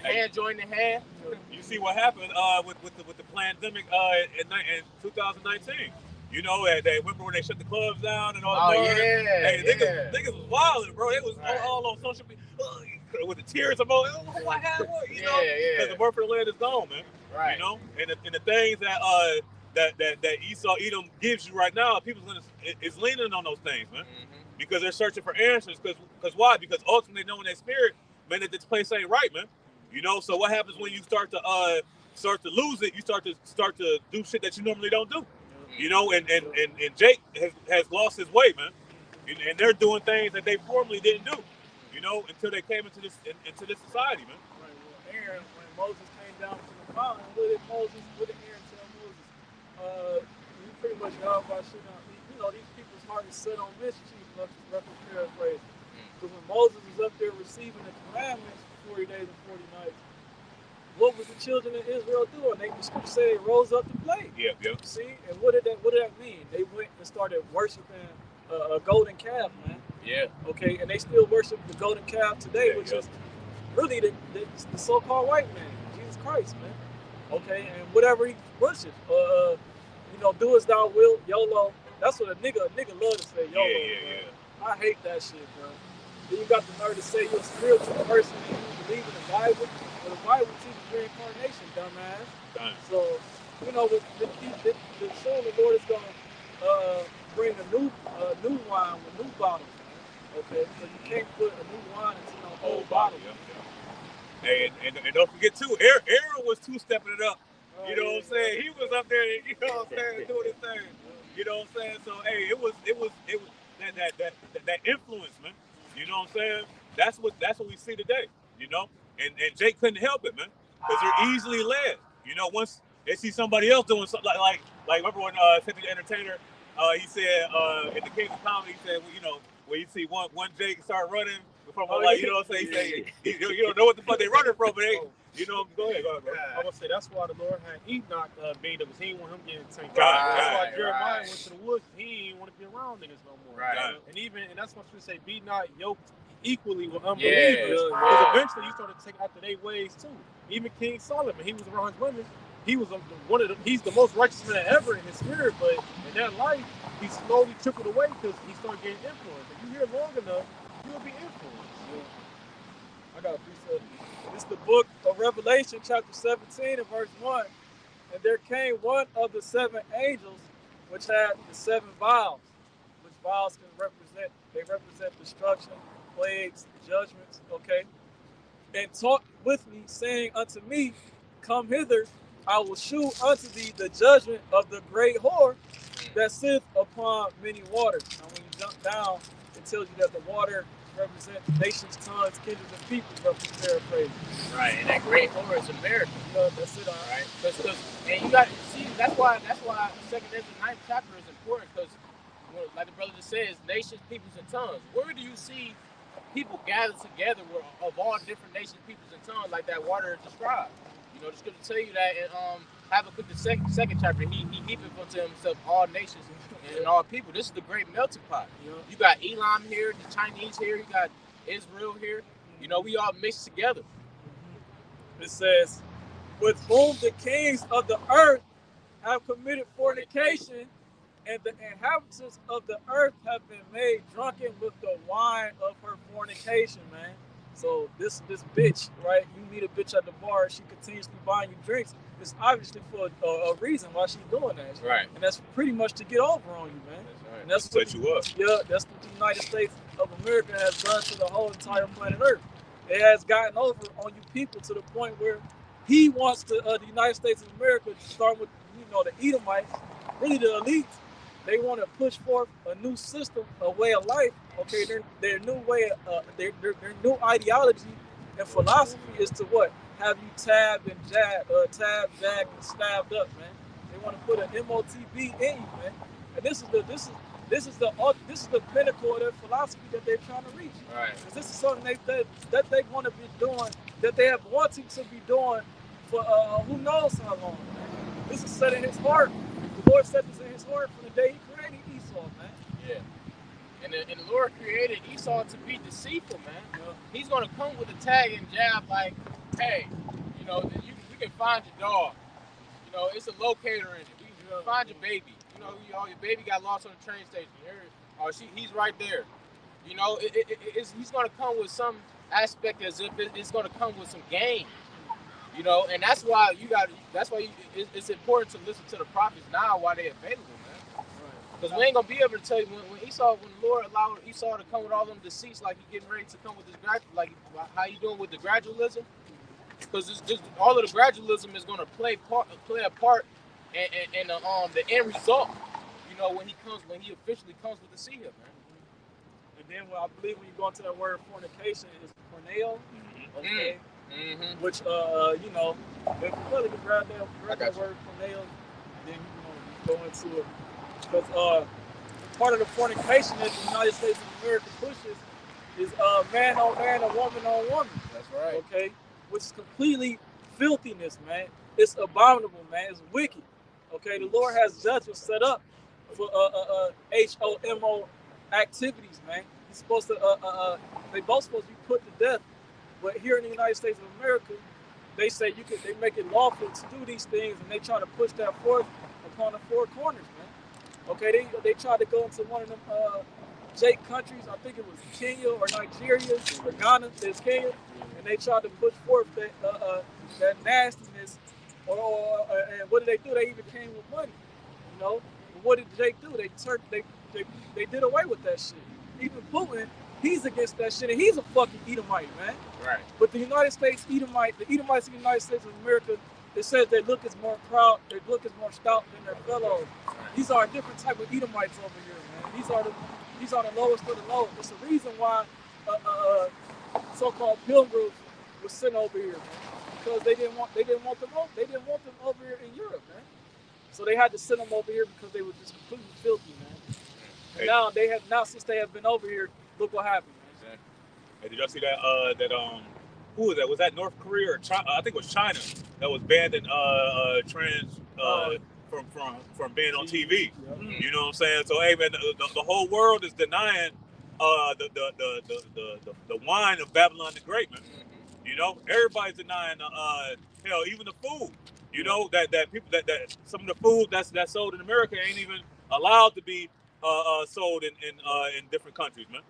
Hand joining hand. You see what happened with the pandemic in 2019. You know, they remember when they shut the clubs down and all that. Niggas was wilding, bro. They was all on social media with the tears of what happened? You know, because the birth of the land is gone, man. Right. You know, and the things that Esau Edom gives you right now, people is leaning on those things, man, because they're searching for answers. Because why? Because ultimately, knowing their spirit, man, that this place ain't right, man. You know, so what happens when you start to lose it? You start to do shit that you normally don't do. You know, and Jake has lost his way, man. And they're doing things that they formerly didn't do. You know, until they came into this society, man. Right. Well, Aaron, when Moses came down from the mountain, what did Aaron tell Moses? You pretty much got about shit out. You know, these people's heart is set on mischief. Let's paraphrase. Because when Moses was up there receiving the commandments. 40 days and 40 nights. What was the children of Israel doing? The scripture said they rose up to play. Yeah. See, and what did that mean? They went and started worshiping a golden calf, man. Yeah. Okay, and they still worship the golden calf today, which is really the so-called white man, Jesus Christ, man. Okay, and whatever he worships, do as thou wilt, YOLO. That's what a nigga love to say, YOLO. Yeah. I hate that shit, bro. Then you got the nerve to say you're a spiritual person and you believe in the Bible, but the Bible teaches reincarnation, dumbass. So, you know, soon the Lord is gonna bring a new wine with new bottles, man. Okay, so you can't put a new wine into no old bottle. Hey, and don't forget too, Aaron was two-stepping it up. You know what I'm saying? He was up there, you know what I'm saying, doing his thing. You know what I'm saying? So hey, it was that influence, man. You know what I'm saying? That's what we see today, you know? And Jake couldn't help it, man. Because they're easily led. You know, once they see somebody else doing something like remember when Cedric the Entertainer, he said in the Kings of Comedy, he said, well, you know, when you see one Jake start running from you know what I'm saying? You don't know what the fuck they running from, but they, you know, go ahead, bro. I'm gonna say that's why the Lord had Enoch being there, because he didn't want him getting taken. That's why Jeremiah went to the woods. He didn't want to be around niggas no more. Right. And that's why we say, be not yoked equally with unbelievers. Because eventually you start to take after their ways too. Even King Solomon, he was around his women. He was one of them. He's the most righteous man ever in his spirit, but in that life, he slowly trickled away because he started getting influenced. If you hear long enough, you'll be influenced. I got a piece of it. It's the book of Revelation, chapter 17 and verse 1. And there came one of the seven angels, which had the seven vials, which vials represent destruction, plagues, judgments, okay? And talked with me, saying unto me, come hither, I will shew unto thee the judgment of the great whore that sitteth upon many waters. Now when you jump down, it tells you that the water represents nations, tongues, kindreds, and peoples, roughly paraphrasing. Right, and that great whore is America. That's it, all right. Because and you got to see, that's why 2 Ezra 9th chapter is important, because like the brother just says, nations, peoples, and tongues. Where do you see people gather together of all different nations, peoples, and tongues like that water is described? You know, the scripture tell you that in Habakkuk the second chapter, he heapeth unto himself all nations and all people. This is the great melting pot. You got Elam here, the Chinese here, you got Israel here. You know, we all mixed together. It says, with whom the kings of the earth have committed fornication, and the inhabitants of the earth have been made drunken with the wine of her fornication, man. So this bitch, right? You meet a bitch at the bar, she continuously buying you drinks. It's obviously for a reason why she's doing that. Right. And that's pretty much to get over on you, man. That's right. And that's Set you up. Yeah, that's what the United States of America has done to the whole entire planet Earth. It has gotten over on you people to the point where he wants to, the United States of America, starting with the Edomites, really the elites. They want to push forth a new system, a way of life. Okay, their new way, their new ideology and philosophy is to what? Have you tabbed, jagged, and stabbed up, man. They want to put an MOTB in you, man. And this is the pinnacle of their philosophy that they're trying to reach. Right. Because this is something that they want to be doing, that they have wanted to be doing for who knows how long, man. This is set in his heart. The Lord set this in his heart from the day he created Esau, man. Yeah. And the Lord created Esau to be deceitful, man. Yeah. He's going to come with a tag and jab like, hey, we can find your dog. It's a locator in it. We can find your baby. Your baby got lost on the train station. He's right there. He's going to come with some aspect as if it's going to come with some game. And that's why it's important to listen to the prophets now while they're available, man. Because we ain't gonna be able to tell you when the Lord allowed Esau to come with all them deceits, like he getting ready to come with this like how you doing with the gradualism? Because just all of the gradualism is gonna play a part in the end result. When he officially comes with the seed, man. And then I believe when you go into that word fornication, it's porneo. Okay. Mm-hmm. Which if you really can grab that word porneo, then you go into it. Because part of the fornication that the United States of America pushes is man on man and woman on woman. That's right. Okay, which is completely filthiness, man. It's abominable, man. It's wicked. Okay, the Lord has judgments set up for HOMO activities, man. He's supposed to they both supposed to be put to death. But here in the United States of America, they say they make it lawful to do these things, and they try to push that forth upon the four corners, man. Okay, they tried to go into one of them Jake countries. I think it was Kenya or Nigeria or Ghana. There's Kenya, and they tried to push forth that nastiness. And what did they do? They even came with money. But what did Jake do? They did away with that shit. Even Putin, he's against that shit, and he's a fucking Edomite, man. Right. But the Edomites of the United States of America, it says they look as more proud, they look as more stout than their fellows. Right. These are a different type of Edomites over here, man. These are the lowest of the low. It's the reason why so-called pilgrims were sent over here, man. Because they didn't want them over here in Europe, man. So they had to send them over here because they were just completely filthy, man. And now since they have been over here, look what happened, man. Exactly. Hey, did y'all see that who was that? Was that North Korea or China? I think it was China that was banning trans from being on TV. Yeah. You know what I'm saying? So hey man, the whole world is denying the wine of Babylon the Great, man. Everybody's denying hell, even the food. That people that some of the food that's sold in America ain't even allowed to be sold in different countries, man.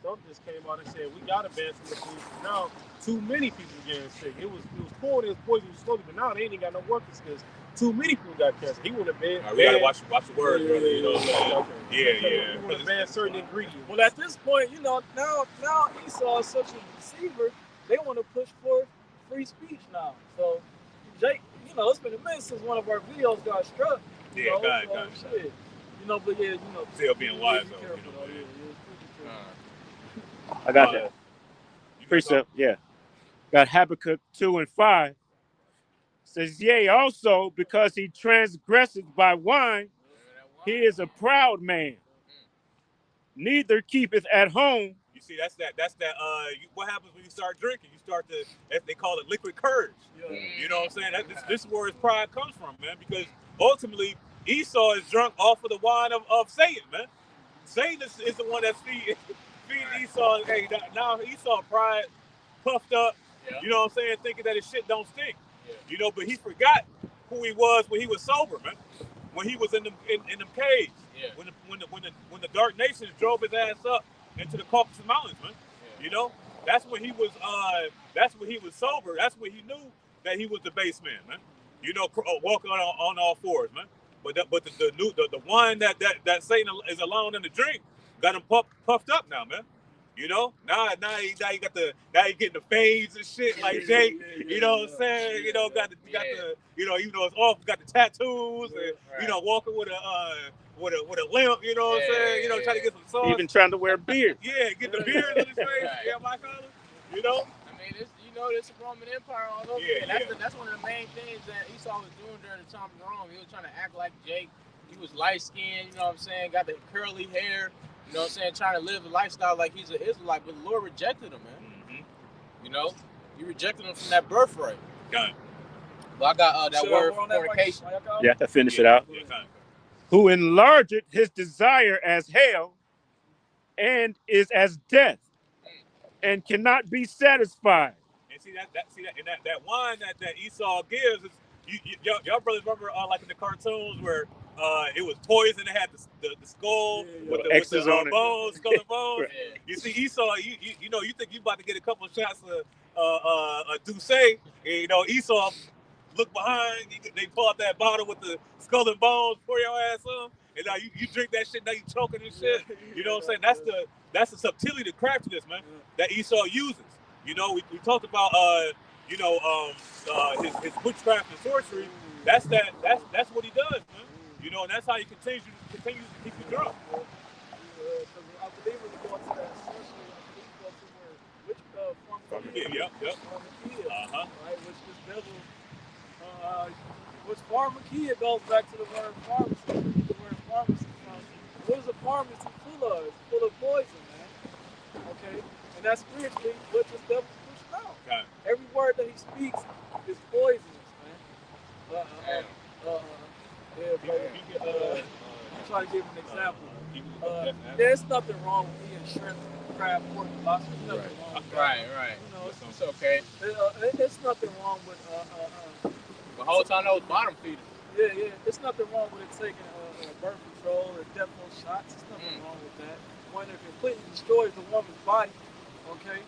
Trump just came out and said we gotta ban some of the food. Now too many people getting sick. It was cool, it was poison slowly, but now they ain't got no workers because too many people got cancer. He would have banned. We gotta watch the words, brother. You know what I'm saying? Yeah. He would have banned certain ingredients. Well, at this point, now Esau is such a deceiver. They want to push forth free speech now. So Jake, it's been a minute since one of our videos got struck. Got shit. But yeah, still being wise though. I got that. Precept, yeah. Got Habakkuk 2:5. Says, yea, also because he transgresseth by wine, he is a proud man. Neither keepeth at home. You see, that's that. What happens when you start drinking? You start to, they call it liquid courage. Yeah. You know what I'm saying? This is where his pride comes from, man. Because ultimately, Esau is drunk off of the wine of Satan, man. Satan is the one that's feeding Esau. Hey, now Esau pride puffed up. Yeah. You know what I'm saying? Thinking that his shit don't stink. You know, but he forgot who he was when he was sober, man. When he was in them caves. Yeah. When the Dark Nations drove his ass up into the Caucasus Mountains, man. Yeah. You know, that's when he was sober. That's when he knew that he was the base man, man. You know, walking on all fours, man. But the wine that Satan is allowing him to drink got him puffed up now, man. You know, now he getting the fades and shit like Jake. You know what I'm saying? You know, got the you know, even though it's off, got the tattoos and you know, walking with a limp. You know what I'm saying? You know, trying to get some sauce. Even trying to wear a beard. Yeah, get the beard on his face. Yeah, my collar. You know. I mean, it's a Roman Empire all over. Yeah, That's one of the main things that Esau was doing during the time of Rome. He was trying to act like Jake. He was light skinned. You know what I'm saying? Got the curly hair. You know what I'm saying? Trying to live the lifestyle like he's an Israelite, but the Lord rejected him, man. Mm-hmm. You know, he rejected him from that birthright. Got it. But I got that word for fornication. Yeah, to finish it out. Yeah, who enlargeth his desire as hell, and is as death, and cannot be satisfied. And see that wine that Esau gives is y'all brothers remember like in the cartoons where it was poison. It had the skull with the bones, skull and bones. Right. You see Esau, you know, you think you about to get a couple of shots of a Douce, and you know Esau look behind. They pull out that bottle with the skull and bones, pour your ass on, and now you drink that shit. Now you choking and shit. You know what I'm saying? That's the subtlety, the craftiness, man, that Esau uses. You know, we talked about his witchcraft and sorcery. That's what he does, man. You know, and that's how he continues to keep you drunk. I believe when you go to that sorcery, which Yep. Right, which this devil, which pharmakia goes back to the word pharmacy. The word pharmacy. What is a pharmacy full of? It's full of poison, man. Okay, and that's spiritually what this devil's pushing out. Okay. Every word that he speaks is poisonous, man. I'm trying to give an example. There's nothing wrong with eating shrimp, crab, pork, lobster. There's nothing wrong with that. Right. You know, It's okay. It's nothing wrong with The whole time that was bottom feeding. yeah. It's nothing wrong with it taking birth control or death row shots. There's nothing wrong with that. When it completely destroys the woman's body, okay.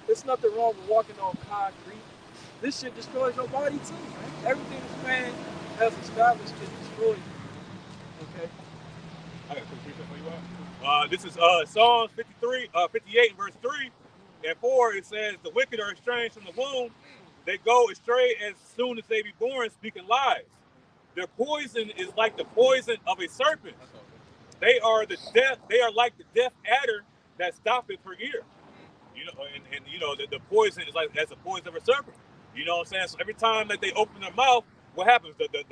It's nothing wrong with walking on concrete. This shit destroys your body too, man. Everything this man has established can destroy you. Okay. I got a quick precept for you out. This is Psalms 58 and verse 3 and 4. It says, the wicked are estranged from the womb. They go astray as soon as they be born, speaking lies. Their poison is like the poison of a serpent. They are like the deaf adder that stoppeth her ear. You know, and you know the poison is like that's the poison of a serpent. You know what I'm saying? So every time that they open their mouth, what happens? The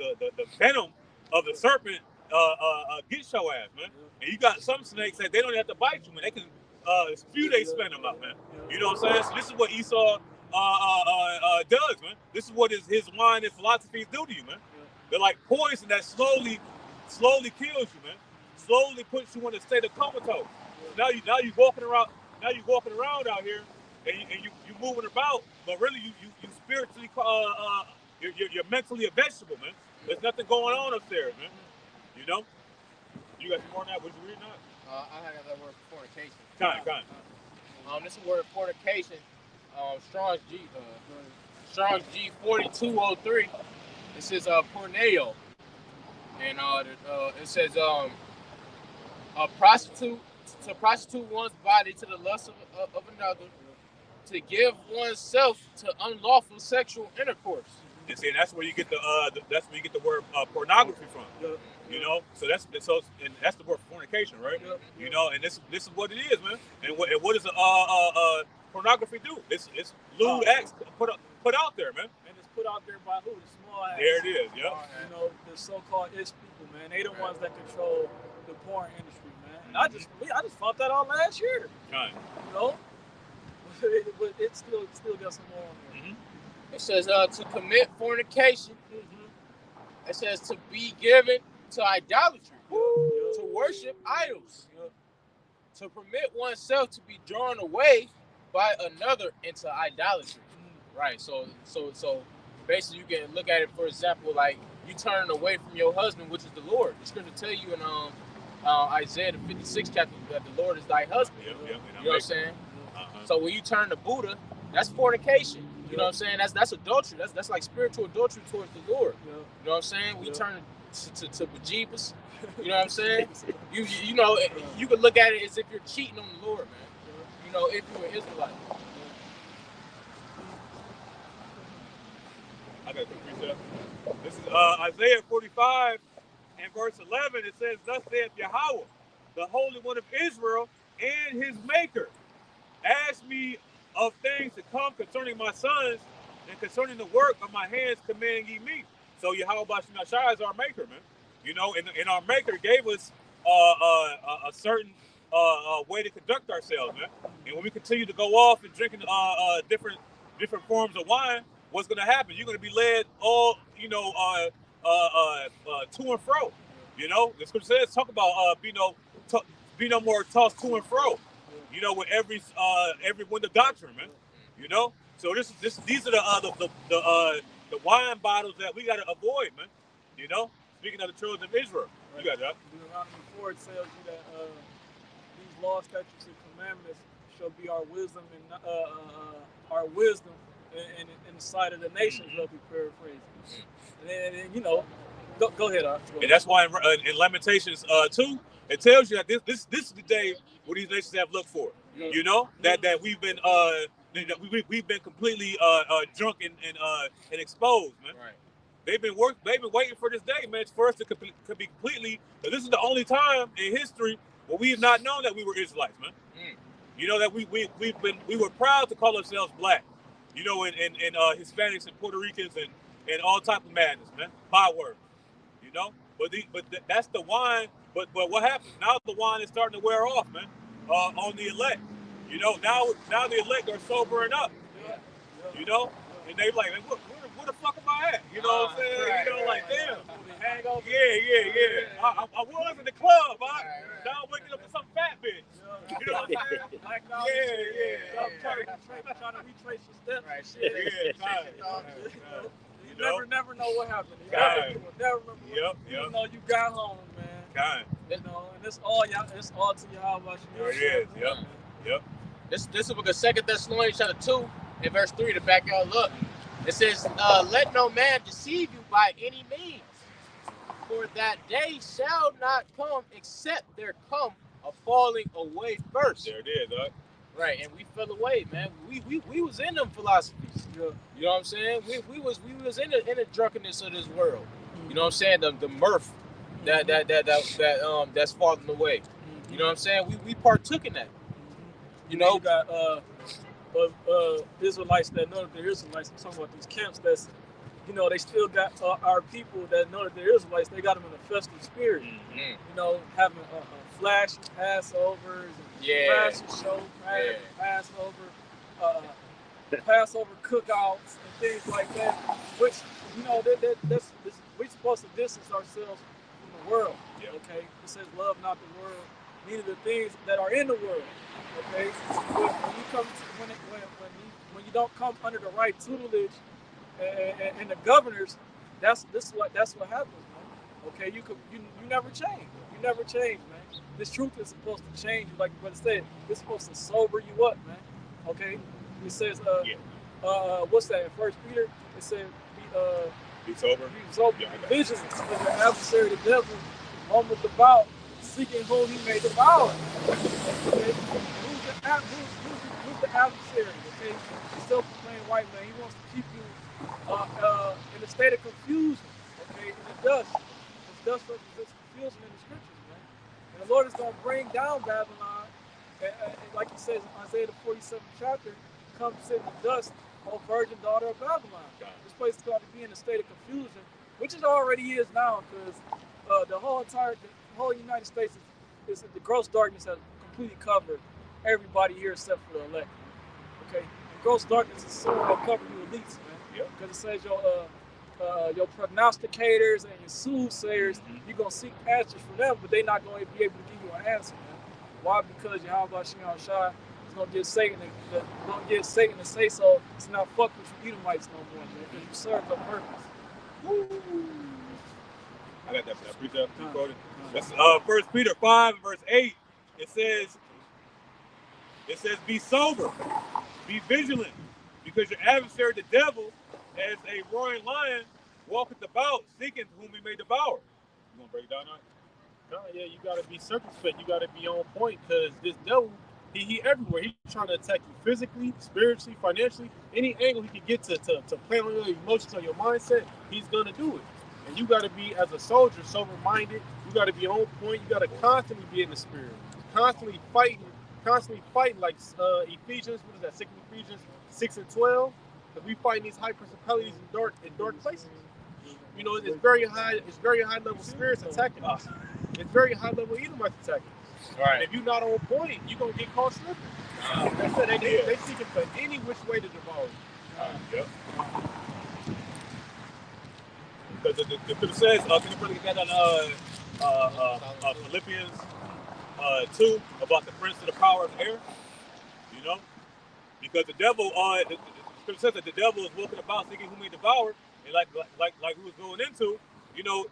venom of the serpent gets your ass, man. And you got some snakes that they don't have to bite you, man. They can spew they spin them out, man. You know what I'm saying? So this is what Esau does, man. This is what his wine and philosophies do to you, man. They're like poison that slowly kills you, man. Slowly puts you in a state of comatose. Now you walking around out here, and you moving about, but really you spiritually you're mentally a vegetable, man. There's nothing going on upstairs, man. You know. You got some more on that? What you reading now? I got that word for fornication. Kind. This is word fornication. Strong's G 4203. It says porneo, and it says a prostitute to prostitute one's body to the lust of another, to give oneself to unlawful sexual intercourse. And see, that's where you get the word pornography from. You know, so that's the word for fornication, right? You know, and this is what it is, man. And what does pornography do? It's lewd acts put out there, man. And it's put out there by who? The small acts. There it is, yeah. You know, the so-called ish people, man. They the ones that control the porn industry, man. And I just found that out last year. Right. You know, but it still got some more on there. Mm-hmm. It says to commit fornication. Mm-hmm. It says to be given to idolatry, to worship idols, to permit oneself to be drawn away by another into idolatry. Right. So basically, you can look at it, for example, like you turning away from your husband, which is the Lord. The scripture tell you in Isaiah the 56th chapter that the Lord is thy husband. Yep, You know what I'm saying? Uh-huh. So when you turn to Buddha, that's fornication. You know what I'm saying? That's adultery. That's like spiritual adultery towards the Lord. You know what I'm saying? When you turn to Bejeebus, you know what I'm saying? You know, you could look at it as if you're cheating on the Lord, man. You know, if you're an Israelite. I got a quick precept. This is Isaiah 45 and verse 11. It says, "Thus saith Yahweh, the Holy One of Israel and his Maker, ask me of things to come concerning my sons and concerning the work of my hands command ye me." So Yahweh Bashim Shai is our Maker, man. You know, and our Maker gave us a certain way to conduct ourselves, man. And when we continue to go off and drinking different forms of wine, what's going to happen? You're going to be led all, you know, to and fro. You know, the scripture says, talk about be no more tossed to and fro. You know, with every wind of doctrine, man. You know, so these are the wine bottles that we got to avoid, man. You know, speaking of the children of Israel, you got that. Deuteronomy 4 tells you that these laws, statutes, and commandments shall be our wisdom and in the sight of the nations. They'll be paraphrased. And you know, go ahead, Art. And that's why in Lamentations 2, it tells you that this is the day where these nations have looked for. You know, that we've been we've been completely drunk and exposed, man. Right. They've been waiting for this day, man, for us to be completely. This is the only time in history where we have not known that we were Israelites, man. You know that we were proud to call ourselves black. You know, and Hispanics and Puerto Ricans and all type of madness, man. Bywords. You know, but that's the wine. But what happens now? The wine is starting to wear off, man. On the elect, you know, now the elect are sobering up. You know, and they like, where the fuck am I at? You know what I'm saying? Right, you know, like right, damn. Hangover. Yeah. I was in the club, now I'm waking up with some fat bitch. You know what I'm saying? Yeah. Trying to retrace your steps. Right. You never know what happened. You never remember. Yep. know you got home, man. Kind. You know, and it's all y'all. It's all to Yahweh. Yep. This is book of 2 Thessalonians chapter 2 and verse 3 to back y'all up. It says, "Let no man deceive you by any means, for that day shall not come except there come a falling away first." There it is, dog. Right, and we fell away, man. We was in them philosophies. Yeah. You know what I'm saying? We was in the drunkenness of this world. You know what I'm saying? The mirth that's falling away. You know what I'm saying? We partook in that. You know, you got Israelites that know that they're Israelites. I'm talking about these camps that's, you know, they still got our people that know that they're Israelites. They got them in a festive spirit. You know, having flash Passovers and fashion show, Passover cookouts and things like that. Which, you know, that's we're supposed to distance ourselves from the world. Yeah. Okay, it says love not the world, neither the things that are in the world. Okay, when you come to, when you don't come under the right tutelage and the governors, that's what happens, man. Okay, you never change. You never change, man. This truth is supposed to change you, like the brother said. It's supposed to sober you up, man. Okay, it says what's that in 1 Peter? It says be sober. Be sober. Yeah, vigilant, because your adversary, the devil, roameth about, seeking whom he may devour. Okay? Who's the adversary? Okay, the self-proclaimed white man. He wants to keep you in a state of confusion. Okay, in the dust. This dust represents confusion in the scriptures, man. And the Lord is going to bring down Babylon, and like he says in Isaiah the 47th chapter, "Come sit in the dust, O virgin daughter of Babylon." This place is going to be in a state of confusion, which it already is now, because the whole United States is the gross darkness has completely covered everybody here except for the elect. Okay, and gross darkness is soon going to cover you elites, man. Because it says your prognosticators and your soothsayers, you're going to seek answers from them, but they're not going to be able to give you an answer, man. Why? Because Yahweh Shai is gonna get Satan to say so. It's not fuck with you Edomites no more, man, because you serve a purpose. Woo. I got that precept. You quoted. That's 1 Peter 5 verse 8. It says, be sober, be vigilant, because your adversary, the devil, as a roaring lion, walketh about, seeking whom he may devour. You gonna break it down now? Yeah, you gotta be circumspect. You gotta be on point, because this devil, he everywhere. He's trying to attack you physically, spiritually, financially, any angle he can get to play on your emotions, on your mindset. He's gonna do it, and you gotta be, as a soldier, sober-minded. You gotta be on point. You gotta constantly be in the spirit, constantly fighting, like Ephesians. What is that? 2 Ephesians 6:12. Because we fight these high principalities in dark places. You know, it's very high level spirits attacking us. It's very high level Edomites attacking us. Right. And if you're not on point, you're gonna get caught slipping. They said they seeking for any which way to devour you. Yep. Because the scripture says, can you really get that on Philippians 2 about the prince of the power of the air? You know, because the devil, the scripture says that the devil is walking about seeking whom he devour, and like we was going into, you know,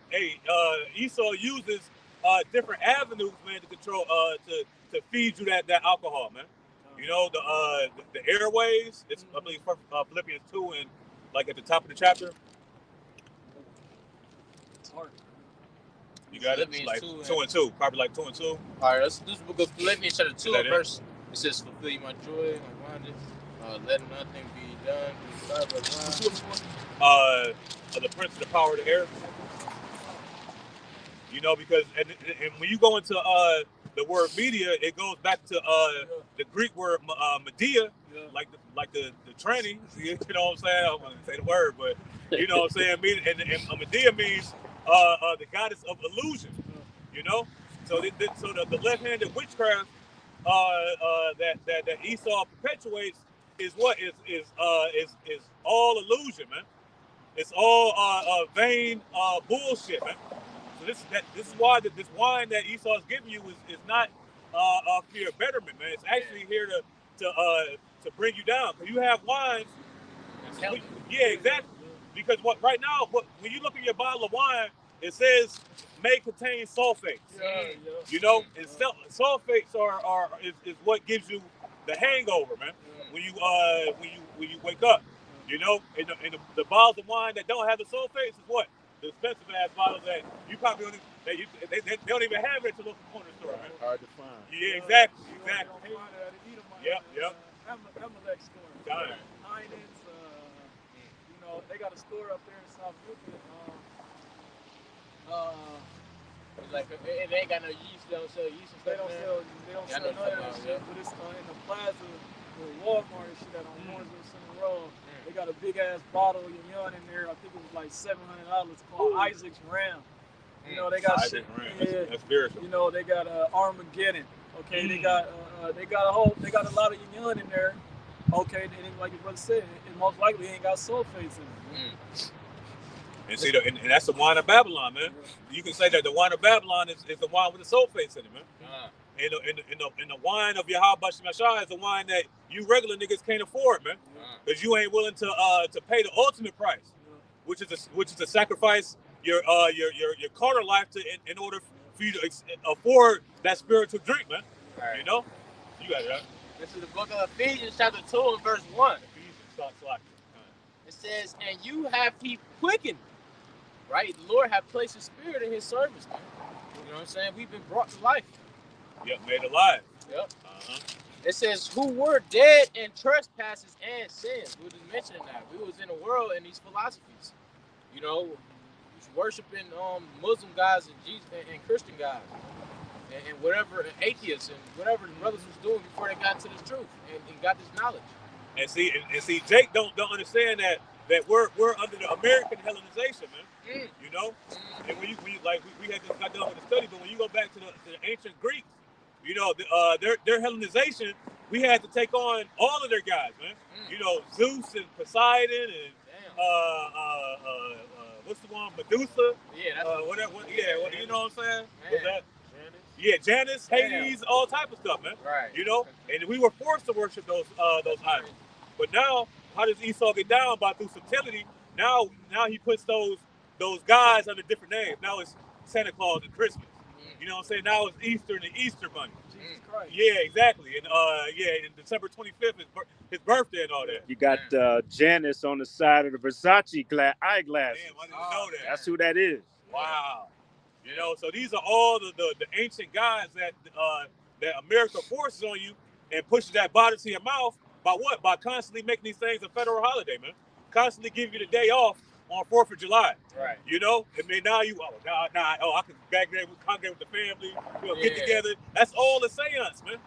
Esau uses different avenues, man, to control, to feed you that alcohol, man. You know, the airways. It's I believe Philippians 2 and like at the top of the chapter. It's hard. You got it? Like 2 and 2. Probably like 2 and 2. All right, this is the book of Philippians chapter 2 Is that verse. It says, fulfill you my joy, my bondage. Let nothing be done. The prince of the power of the air. You know, because and when you go into the word media, it goes back to the Greek word media, like the tranny. You know what I'm saying? I don't want to say the word, but you know what I'm saying. And Medea means the goddess of illusion. You know, so the left-handed witchcraft that Esau perpetuates is what is all illusion, man. It's all vain bullshit, man. So this is why this wine that Esau is giving you is not for your betterment, man. It's actually here to bring you down. Because you have wines. Yeah, exactly. Because right now, when you look at your bottle of wine, it says may contain sulfates. You know, and sulfates is what gives you the hangover, man. When you wake up, you know, and the bottles of wine that don't have the sulfates is what? The expensive ass bottles that you probably don't even, they don't even have it at the local corner store, man. Hard to find. Yeah, exactly. Yep. Amalek store. Got it. Heinen's, you know, they got a store up there in South Brooklyn. Like they ain't got no yeast. They don't sell yeast. They don't sell none of that shit. But it's in the plaza where Walmart and shit at on Morrisville Center Road. They got a big ass bottle of Yun in there. I think it was like $700 called Isaac's Ram. You know, they got Isaac Ram. That's spiritual. You know, they got Armageddon. Okay, they got a lot of Yun in there. Okay, and like your brother said, it most likely ain't got sulfates in it. And see, and that's the wine of Babylon, man. You can say that the wine of Babylon is the wine with the sulfates in it, man. And the wine of Yahweh Shemashah is the wine that you regular niggas can't afford, man, because you ain't willing to pay the ultimate price, which is to sacrifice your carnal life in order for you to afford that spiritual drink, man. Right. You know, you got it. Right? This is the book of Ephesians chapter 2 and verse 1. Ephesians, it says, and you have he quickened. Right? The Lord have placed his spirit in his service, man. You know what I'm saying? We've been brought to life. Yep, made alive. Yep. It says, who were dead in trespasses and sins. We were just mentioning that. We was in the world in these philosophies. You know, worshiping Muslim guys and Jesus and Christian guys. And whatever, atheists and whatever the brothers was doing before they got to this truth and got this knowledge. And see, Jake don't understand that we're under the American Hellenization, man. You know, and when we had just got done with the study, but when you go back to the ancient Greeks, you know, their Hellenization, we had to take on all of their guys, man. You know, Zeus and Poseidon and what's the one, Medusa? Yeah, that's whatever. Yeah, you know what I'm saying? Was that? Yeah, Janus, Damn. Hades, all type of stuff, man. Right. You know, and we were forced to worship those idols. But now, how does Esau get down? By through subtlety. Now he puts those guys under different names. Now it's Santa Claus and Christmas. You know what I'm saying? Now it's Easter and the Easter Bunny. Jesus Christ. Yeah, exactly. And and December 25th is his birthday and all that. You got Janus on the side of the Versace eyeglasses. Damn, I didn't know that. That's who that is. Wow. You know, so these are all the ancient gods that America forces on you and pushes that body to your mouth by what? By constantly making these things a federal holiday, man. Constantly give you the day off on 4th of July. Right. You know? And then now you, I can congregate with the family, get together. That's all the seance, man.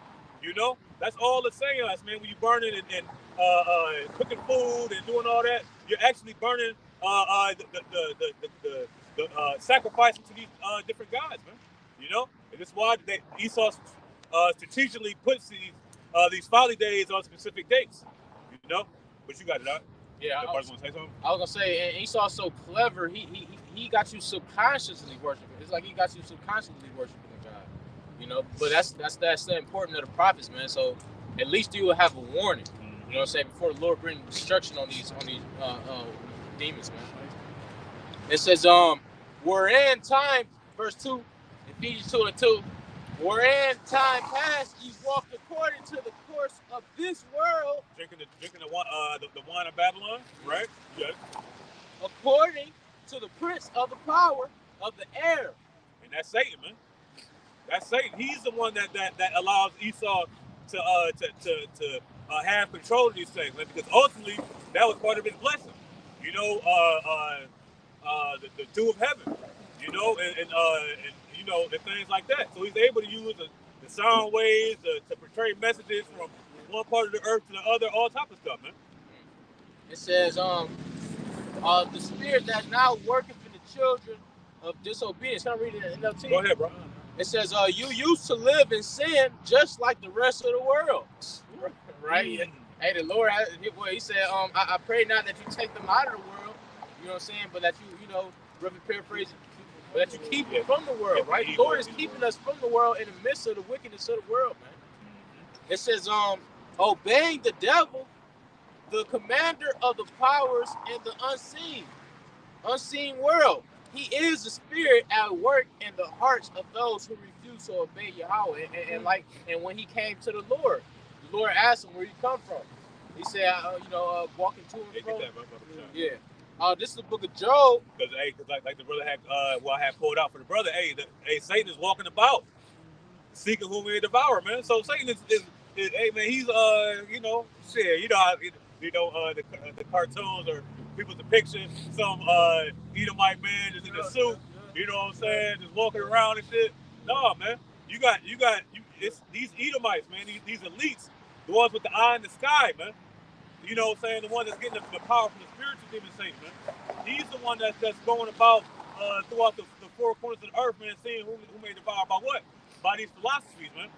You know? That's all the seance, man. When you burning and cooking food and doing all that, you're actually burning the sacrificing to these different gods, man. You know? And that's why Esau strategically puts these folly days on specific dates. You know? But you got it out. Yeah. I was gonna say something. I was gonna say, and Esau's so clever. He got you subconsciously worshiping. It's like he got you subconsciously worshiping God. You know, but that's the importance of the prophets, man. So at least you will have a warning. You know what I'm saying? Before the Lord brings destruction on these demons, man. It says, we're in time, verse 2, Ephesians 2:2. We're in time past, ye walked according to the course of this world. Drinking the wine of Babylon, right? Yeah. According to the prince of the power of the air. And that's Satan, man. That's Satan. He's the one that allows Esau to have control of these things, man, because ultimately that was part of his blessing. You know, the dew of heaven. You know, and you know, and things like that. So he's able to use the sound waves to portray messages from one part of the earth to the other, all type of stuff, man. It says, the spirit that now worketh in the children of disobedience. Can I read it in NLT? Go ahead, bro. It says, you used to live in sin just like the rest of the world. Right? Hey, the Lord, he said, I pray not that you take them out of the world, you know what I'm saying, but that you know, roughly paraphrasing, but that you keep it from the world, right? The Lord is keeping us from the world in the midst of the wickedness of the world, man. It says, obeying the devil, the commander of the powers in the unseen world. He is the spirit at work in the hearts of those who refuse to obey Yahweh. And when he came to the Lord asked him where he come from. He said, walking to and from. Yeah. This is the book of Job. Because like the brother had, I had pulled out for the brother. Satan is walking about, seeking whom he may devour, man. So Satan is hey man, he's the cartoons or people's depiction, some Edomite man just in a suit, you know what I'm saying, just walking around and shit. No, man, you got it's these Edomites, man, these elites, the ones with the eye in the sky, man. You know what I'm saying? The one that's getting the power from the spiritual demon Satan, man. He's the one that's going about throughout the four corners of the earth, man, seeing who may devour by what? By these philosophies, man.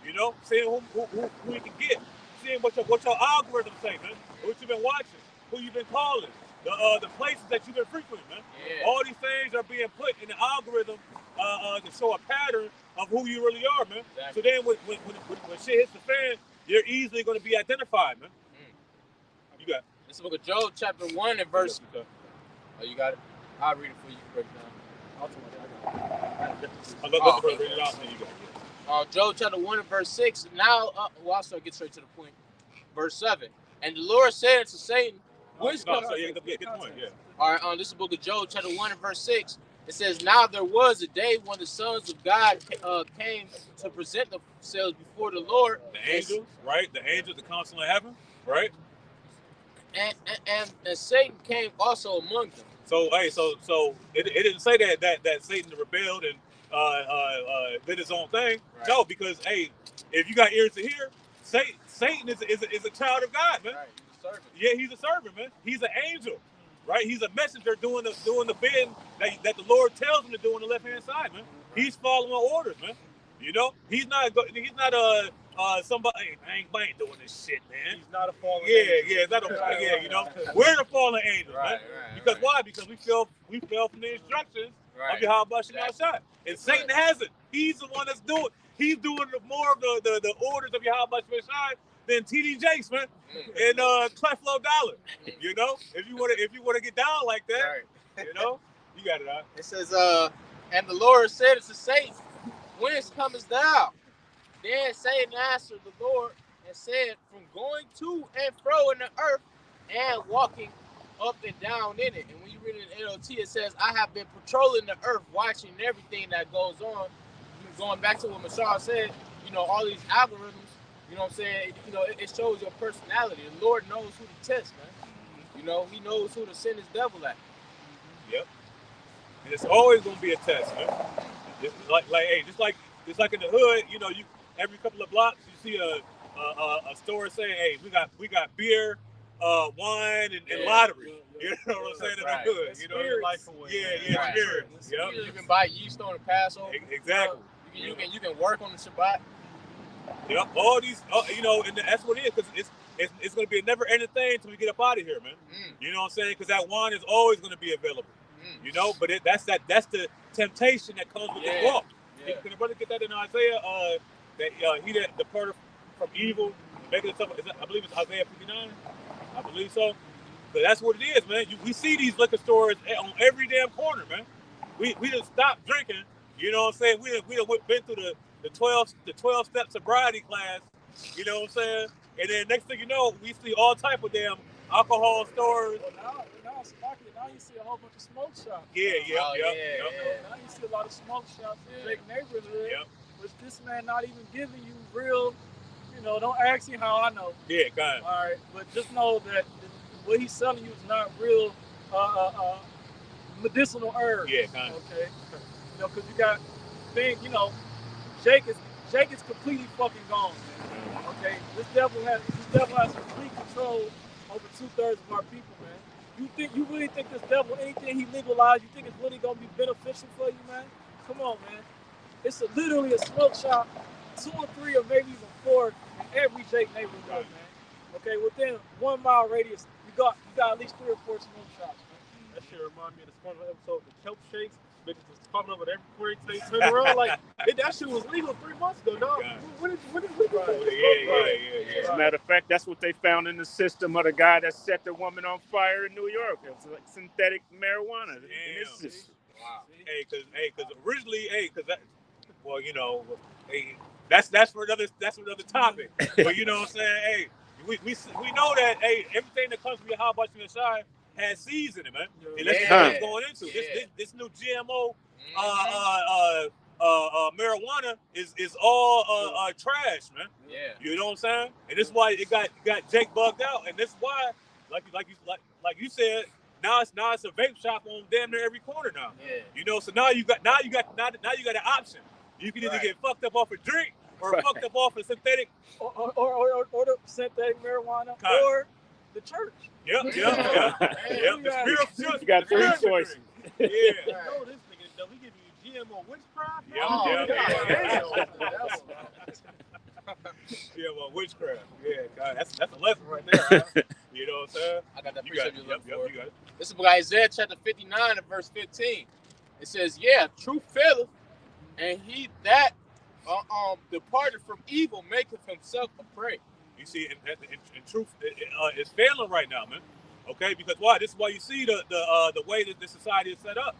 You know, seeing who you can get, seeing what your algorithm say, man. What you've been watching, who you've been calling, the places that you've been frequenting, man. Yeah. All these things are being put in the algorithm to show a pattern of who you really are, man. Exactly. So then when shit hits the fan, you're easily going to be identified, man. You got it. This is the book of Job, chapter 1 and verse. Oh, you got it? I'll read it for you. Break it down. Job chapter 1 and verse 6. Now, I'll start get straight to the point. Verse 7. And the Lord said unto Satan, which comes. All right, this is the book of Job chapter 1 and verse 6. It says, now there was a day when the sons of God came to present themselves before the Lord. The angels, right? The angels, the council in heaven, right? And Satan came also among them. So it didn't say that Satan rebelled and did his own thing. Right. No, because if you got ears to hear, Satan is a child of God, man. Right. He's a servant. Yeah, he's a servant, man. He's an angel, right? He's a messenger doing the bidding that the Lord tells him to do on the left hand side, man. Right. He's following orders, man. You know, he's not somebody. I ain't doing this shit, man. He's not a fallen angel. You know, we're the fallen angels, man. Because why? Because we fell from the instructions of Yahweh Shem Shai. And Satan has it. He's the one that's doing. He's doing more of the orders of Yahweh Shem Shai than TD Jakes, man, and Cleflo Dollar. You know, if you want to get down like that, you know, you got it out. It says, and the Lord said to Satan, whence comest thou? Then Satan answered the Lord and said, from going to and fro in the earth and walking up and down in it. And when you read it in NLT, it says, I have been patrolling the earth, watching everything that goes on. Going back to what Mashar said, you know, all these algorithms, you know what I'm saying, you know, it shows your personality. The Lord knows who to test, man. You know, he knows who to send his devil at. Yep. And it's always gonna be a test, man. It's just like in the hood, you know, you every couple of blocks you see a store saying, hey, we got beer, wine, and lottery. You know what I'm saying? In the hood, you know, life away. Yeah, spirits. Yep. You can buy yeast on the Passover. Exactly. You can work on the Shabbat. Yep. All these, you know, and that's what it is, because it's going to be a never-ending thing until we get up out of here, man. You know what I'm saying? Because that wine is always going to be available. You know, but that's the temptation that comes with this walk. Yeah. Can the brother get that in Isaiah? That he that departed from evil, making it something. I believe it's Isaiah 59. I believe so. But that's what it is, man. We see these liquor stores on every damn corner, man. We done stopped drinking. You know what I'm saying? We done been through the 12-step sobriety class. You know what I'm saying? And then next thing you know, we see all type of damn alcohol stores. Well, now you see a whole bunch of smoke shops. Yeah. Now you see a lot of smoke shops in Drake neighborhood, which this man not even giving you real. You know, don't ask me how I know. Yeah, kind of. All right, but just know that what he's selling you is not real medicinal herbs. Yeah, kind of. Okay. You know, because you got things. You know, Jake is completely fucking gone, man. Okay. This devil has complete control over 2/3 of our people, man. You really think this devil, anything he legalized, you think it's really gonna be beneficial for you, man? Come on, man. It's literally a smoke shop, 2 or 3 or maybe even 4 in every Jake neighborhood, man. Okay, within 1 mile radius, you got at least 3 or 4 smoke shops, man. That shit remind me of the SpongeBob episode of the Kelp Shakes. Bitches was popping up at every corner they turn around like that shit was legal 3 months ago, dog. When did we go? Yeah. As a matter of fact, that's what they found in the system of the guy that set the woman on fire in New York. It was like synthetic marijuana in his system. Wow. Because originally, well, you know, that's for another topic. But you know what I'm saying? Hey, we know that everything that comes from your Yahweh Shem Shai has seeds in it, man. And that's what it's going into. This new GMO marijuana is all trash, man. Yeah. You know what I'm saying? And this is why it got Jake bugged out. And this is why, like you said, now it's a vape shop on damn near every corner now. Yeah. You know, so now you got an option. You can either get fucked up off a drink or fucked up off a synthetic or the synthetic marijuana or the church. Yep. You got 3 choices. Yeah. You know this nigga, though, he giving you GMO witchcraft? GMO witchcraft. Yeah, God, that's a lesson right there. Huh? You know what I'm saying? I got that precept you look for. You got it. This is Isaiah chapter 59 and verse 15. It says, truth faileth, and he that departed from evil maketh himself a prey. You see, in truth, it's failing right now, man. Okay, because why? This is why you see the way that the society is set up.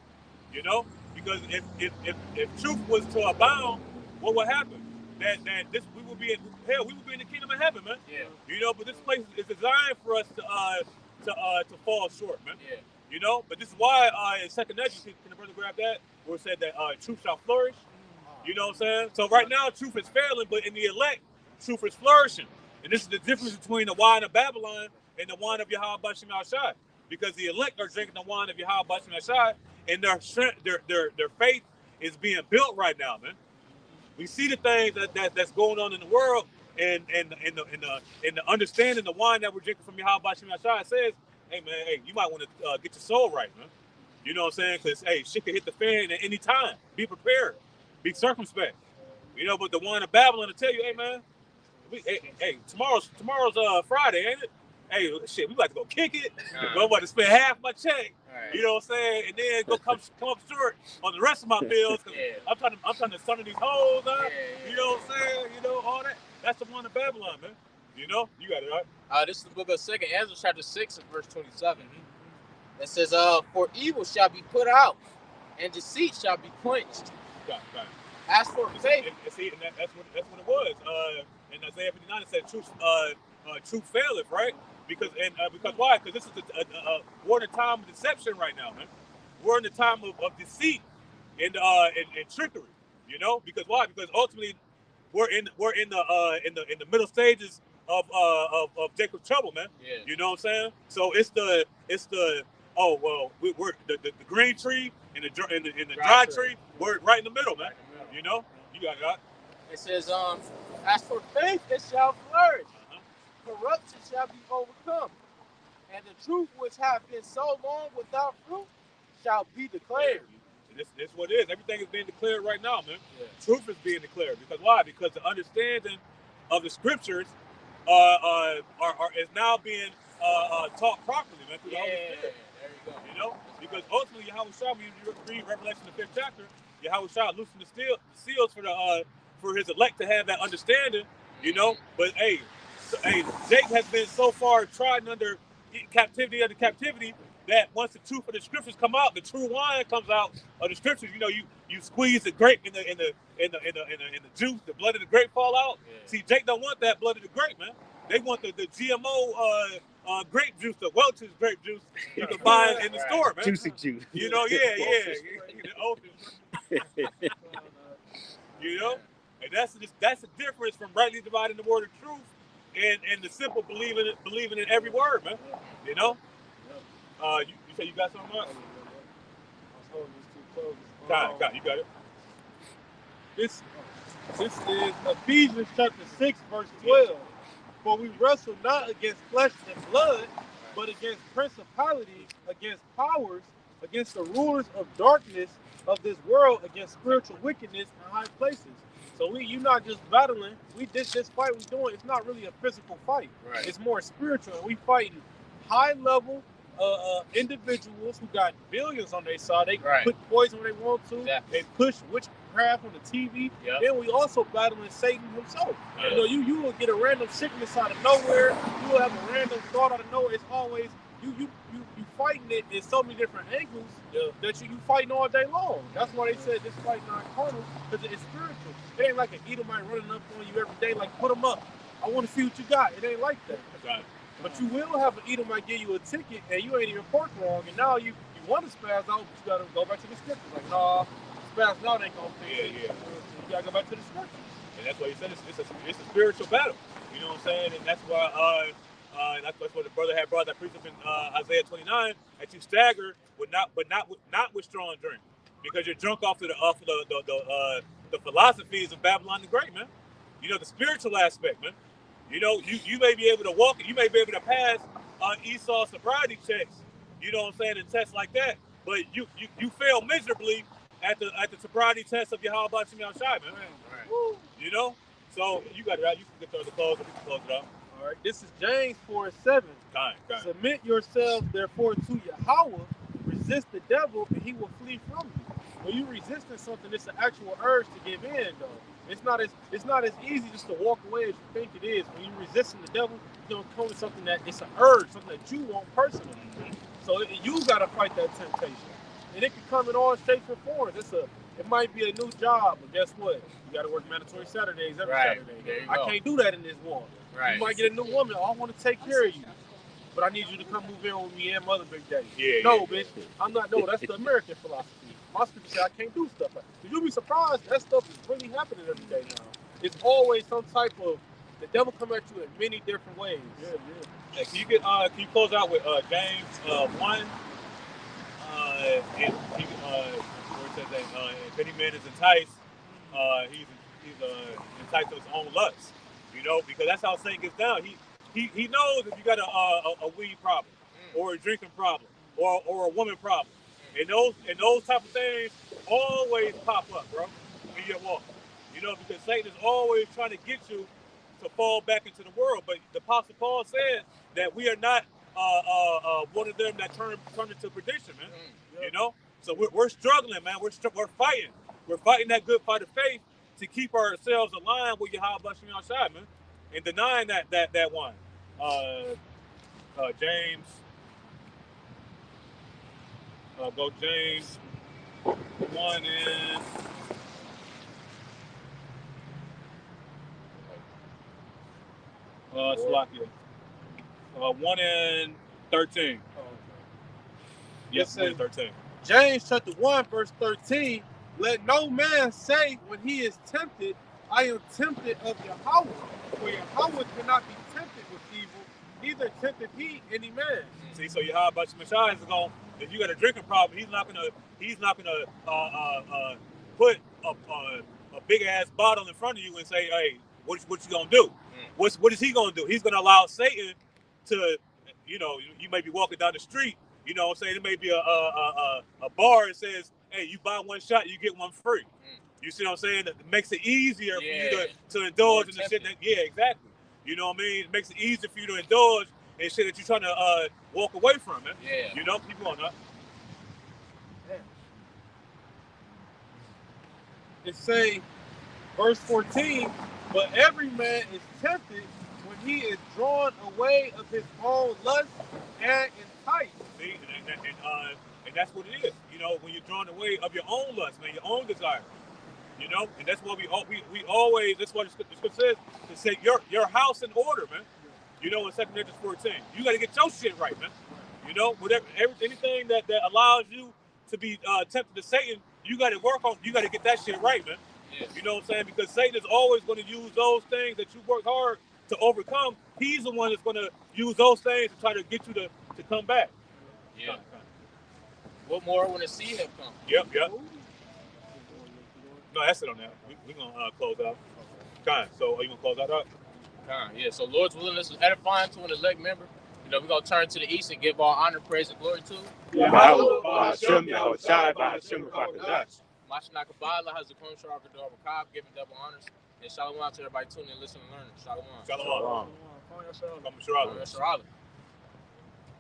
You know, because if truth was to abound, what would happen? That we would be in the kingdom of heaven, man. Yeah. You know, but this place is designed for us to fall short, man. Yeah. You know, but this is why in Second Ezra, can the brother grab that? Where it said that truth shall flourish. You know what I'm saying? So right now, truth is failing, but in the elect, truth is flourishing. And this is the difference between the wine of Babylon and the wine of Yahweh Shem Shai. Because the elect are drinking the wine of Yahweh Shem Shai, and their faith is being built right now, man. We see the things that's going on in the world, and the understanding the wine that we're drinking from Yahweh Shem Shai says, hey man, you might want to get your soul right, man. You know what I'm saying? Because shit can hit the fan at any time. Be prepared. Be circumspect. You know, but the wine of Babylon will tell you, hey man, tomorrow's Friday, ain't it? hey, shit, we about to go kick it. Nah. Go about to spend half my check. Right. You know what I'm saying? And then go come up short on the rest of my bills. Yeah. I'm trying to sunder these hoes up. Yeah. You know what I'm saying? You know, all that. That's the one in Babylon, man. You know? You got it, right? This is the book of 2 Ezra, chapter 6, and verse 27. It says, for evil shall be put out, and deceit shall be quenched. Got it. As for faith, And that's what it was. In Isaiah 59, it said truth faileth, right? Because why? Because this is we're in a time of deception right now, man. We're in the time of deceit and trickery. You know, because why? Because ultimately we're in the middle stages of Jacob's trouble, man. Yeah. You know what I'm saying? So it's the we're the green tree and the dry tree. We're right in the middle, man. You know, you got it. It says, as for faith, it shall flourish. Corruption shall be overcome, and the truth which hath been so long without fruit shall be declared. This what it is. Everything is being declared right now, man. Yeah. Truth is being declared. Because why? Because the understanding of the scriptures is now being taught properly, man, through the Holy Spirit. There you go. You know? Because ultimately, Yahweh Shah, when you read Revelation the 5th chapter, Yahweh Shah loosened the seals for his elect to have that understanding, you know? But hey, Jake has been so far trodden under captivity that once the truth of the scriptures come out, the true wine comes out of the scriptures. You know, you squeeze the grape in the juice, the blood of the grape fall out. Yeah. See, Jake don't want that blood of the grape, man. They want the GMO grape juice, the Welch's grape juice you can buy in the store, man. Juicy juice. You know, yeah. You know, and that's the difference from rightly dividing the word of truth and the simple believing in every word, man. You know. You say you got something, Mark? I was holding this too close. God, you got it. This is Ephesians chapter 6, verse 12. For we wrestle not against flesh and blood, but against principalities, against powers, against the rulers of darkness of this world, against spiritual wickedness in high places. So you're not just battling. This fight we're doing, it's not really a physical fight. Right. It's more spiritual. And we fighting high level individuals who got billions on their side. They put poison when they want to. Exactly. They push witchcraft on the TV. Yep. Then we also battling Satan himself. Yeah. You know, you will get a random sickness out of nowhere. You will have a random thought out of nowhere. It's always you fighting it in so many different angles that you fighting all day long. That's why they said this fight not carnal, because it's spiritual. It ain't like an Edomite running up on you every day like, put them up. I want to see what you got. It ain't like that. Right. But you will have an Edomite give you a ticket and you ain't even parked wrong, and now you want to spaz out, but you got to go back to the scriptures. Like, nah, spaz out ain't going to fix it. Yeah. You got to go back to the scriptures. And that's why he said it's a spiritual battle. You know what I'm saying? And that's why that's what the brother had brought that precept in Isaiah 29, that you stagger not with strong drink, because you're drunk off the philosophies of Babylon the Great, man. You know, the spiritual aspect, man. You know, you may be able to walk, you may be able to pass Esau sobriety checks, you know what I'm saying, and tests like that, but you fail miserably at the sobriety test of Yahweh Shem Shai, man. Right. You know? So you got it out. You can get the close, it out. All right, this is James 4:7. Kind. Submit yourselves, therefore, to Yahweh. Resist the devil, and he will flee from you. When you resisting something, it's an actual urge to give in, though. It's not as easy just to walk away as you think it is. When you're resisting the devil, you're gonna come to something that it's an urge, something that you want personally. So you gotta fight that temptation, and it can come in all shapes and forms. It might be a new job, but guess what? You gotta work mandatory Saturdays every Saturday. There you I go. can't do that in this war. Right. You might get a new woman. I want to take care of you, but I need you to come move in with me and Mother Big Daddy. Bitch, I'm not. No, that's the American philosophy. My scripture say I can't do stuff like that. You'll be surprised that stuff is really happening every day now. It's always some type of, the devil come at you in many different ways. Yeah. Hey, can you close out with James 1? Where it says that if any man is enticed, he's enticed to his own lust. You know, because that's how Satan gets down. He knows if you got a weed problem, or a drinking problem, or a woman problem. And those type of things always pop up, bro, in your walk. You know, because Satan is always trying to get you to fall back into the world. But the Apostle Paul said that we are not one of them that turn into perdition, man. Yeah. You know, so we're struggling, man. We're fighting. We're fighting that good fight of faith to keep ourselves aligned with Yahweh Shem Yahshai, man, and denying that one. James, go James 1 and Slovakia. 1 and 13. Oh, okay. Yes, It 1 and 13. James chapter 1, verse 13. Let no man say when he is tempted, I am tempted of Yahweh. For Yahweh cannot be tempted with evil, neither tempted he any man. See, so Yahweh Shem Yahshai is going. If you got a drinking problem, he's not gonna put a big ass bottle in front of you and say, "Hey, what you gonna do?" What is he gonna do? He's gonna allow Satan to, you may be walking down the street. You know what I'm saying? It may be a bar that says, "Hey, you buy one shot, you get one free." You see what I'm saying? It makes it easier for you to indulge in the shit that, exactly. You know what I mean? It makes it easier for you to indulge in shit that you're trying to walk away from, man. Yeah. You know, keep going, huh? It say, verse 14, but every man is tempted when he is drawn away of his own lust and enticed. See, and that's what it is. You know, when you're drawn away of your own lust, man, your own desire. You know, and that's what we always. That's what the scripture says to set your house in order, man. You know, in 2 Corinthians 14, you got to get your shit right, man. You know, whatever, anything that allows you to be tempted to Satan, you got to work on. You got to get that shit right, man. Yeah. You know what I'm saying? Because Satan is always going to use those things that you work hard to overcome. He's the one that's going to use those things to try to get you to come back. Yeah. What more when the seed have come? Yep. No, that's it on that. We're going to close out. Kind. So are you going to close that up? Yeah. So Lord's willing, this is edifying to an elect member. You know, we're going to turn to the east and give all honor, praise, and glory to Yahweh Shem Yahshai B'Hashem B'Fakadash. Mashanaka Ba'ala has the Kron Shar Gadol Rakab, giving double honors. And shalom out to everybody tuning in, listening, and learning. Shalom. Shalom. Shalom.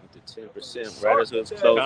Up to 10%. Right as it's closing.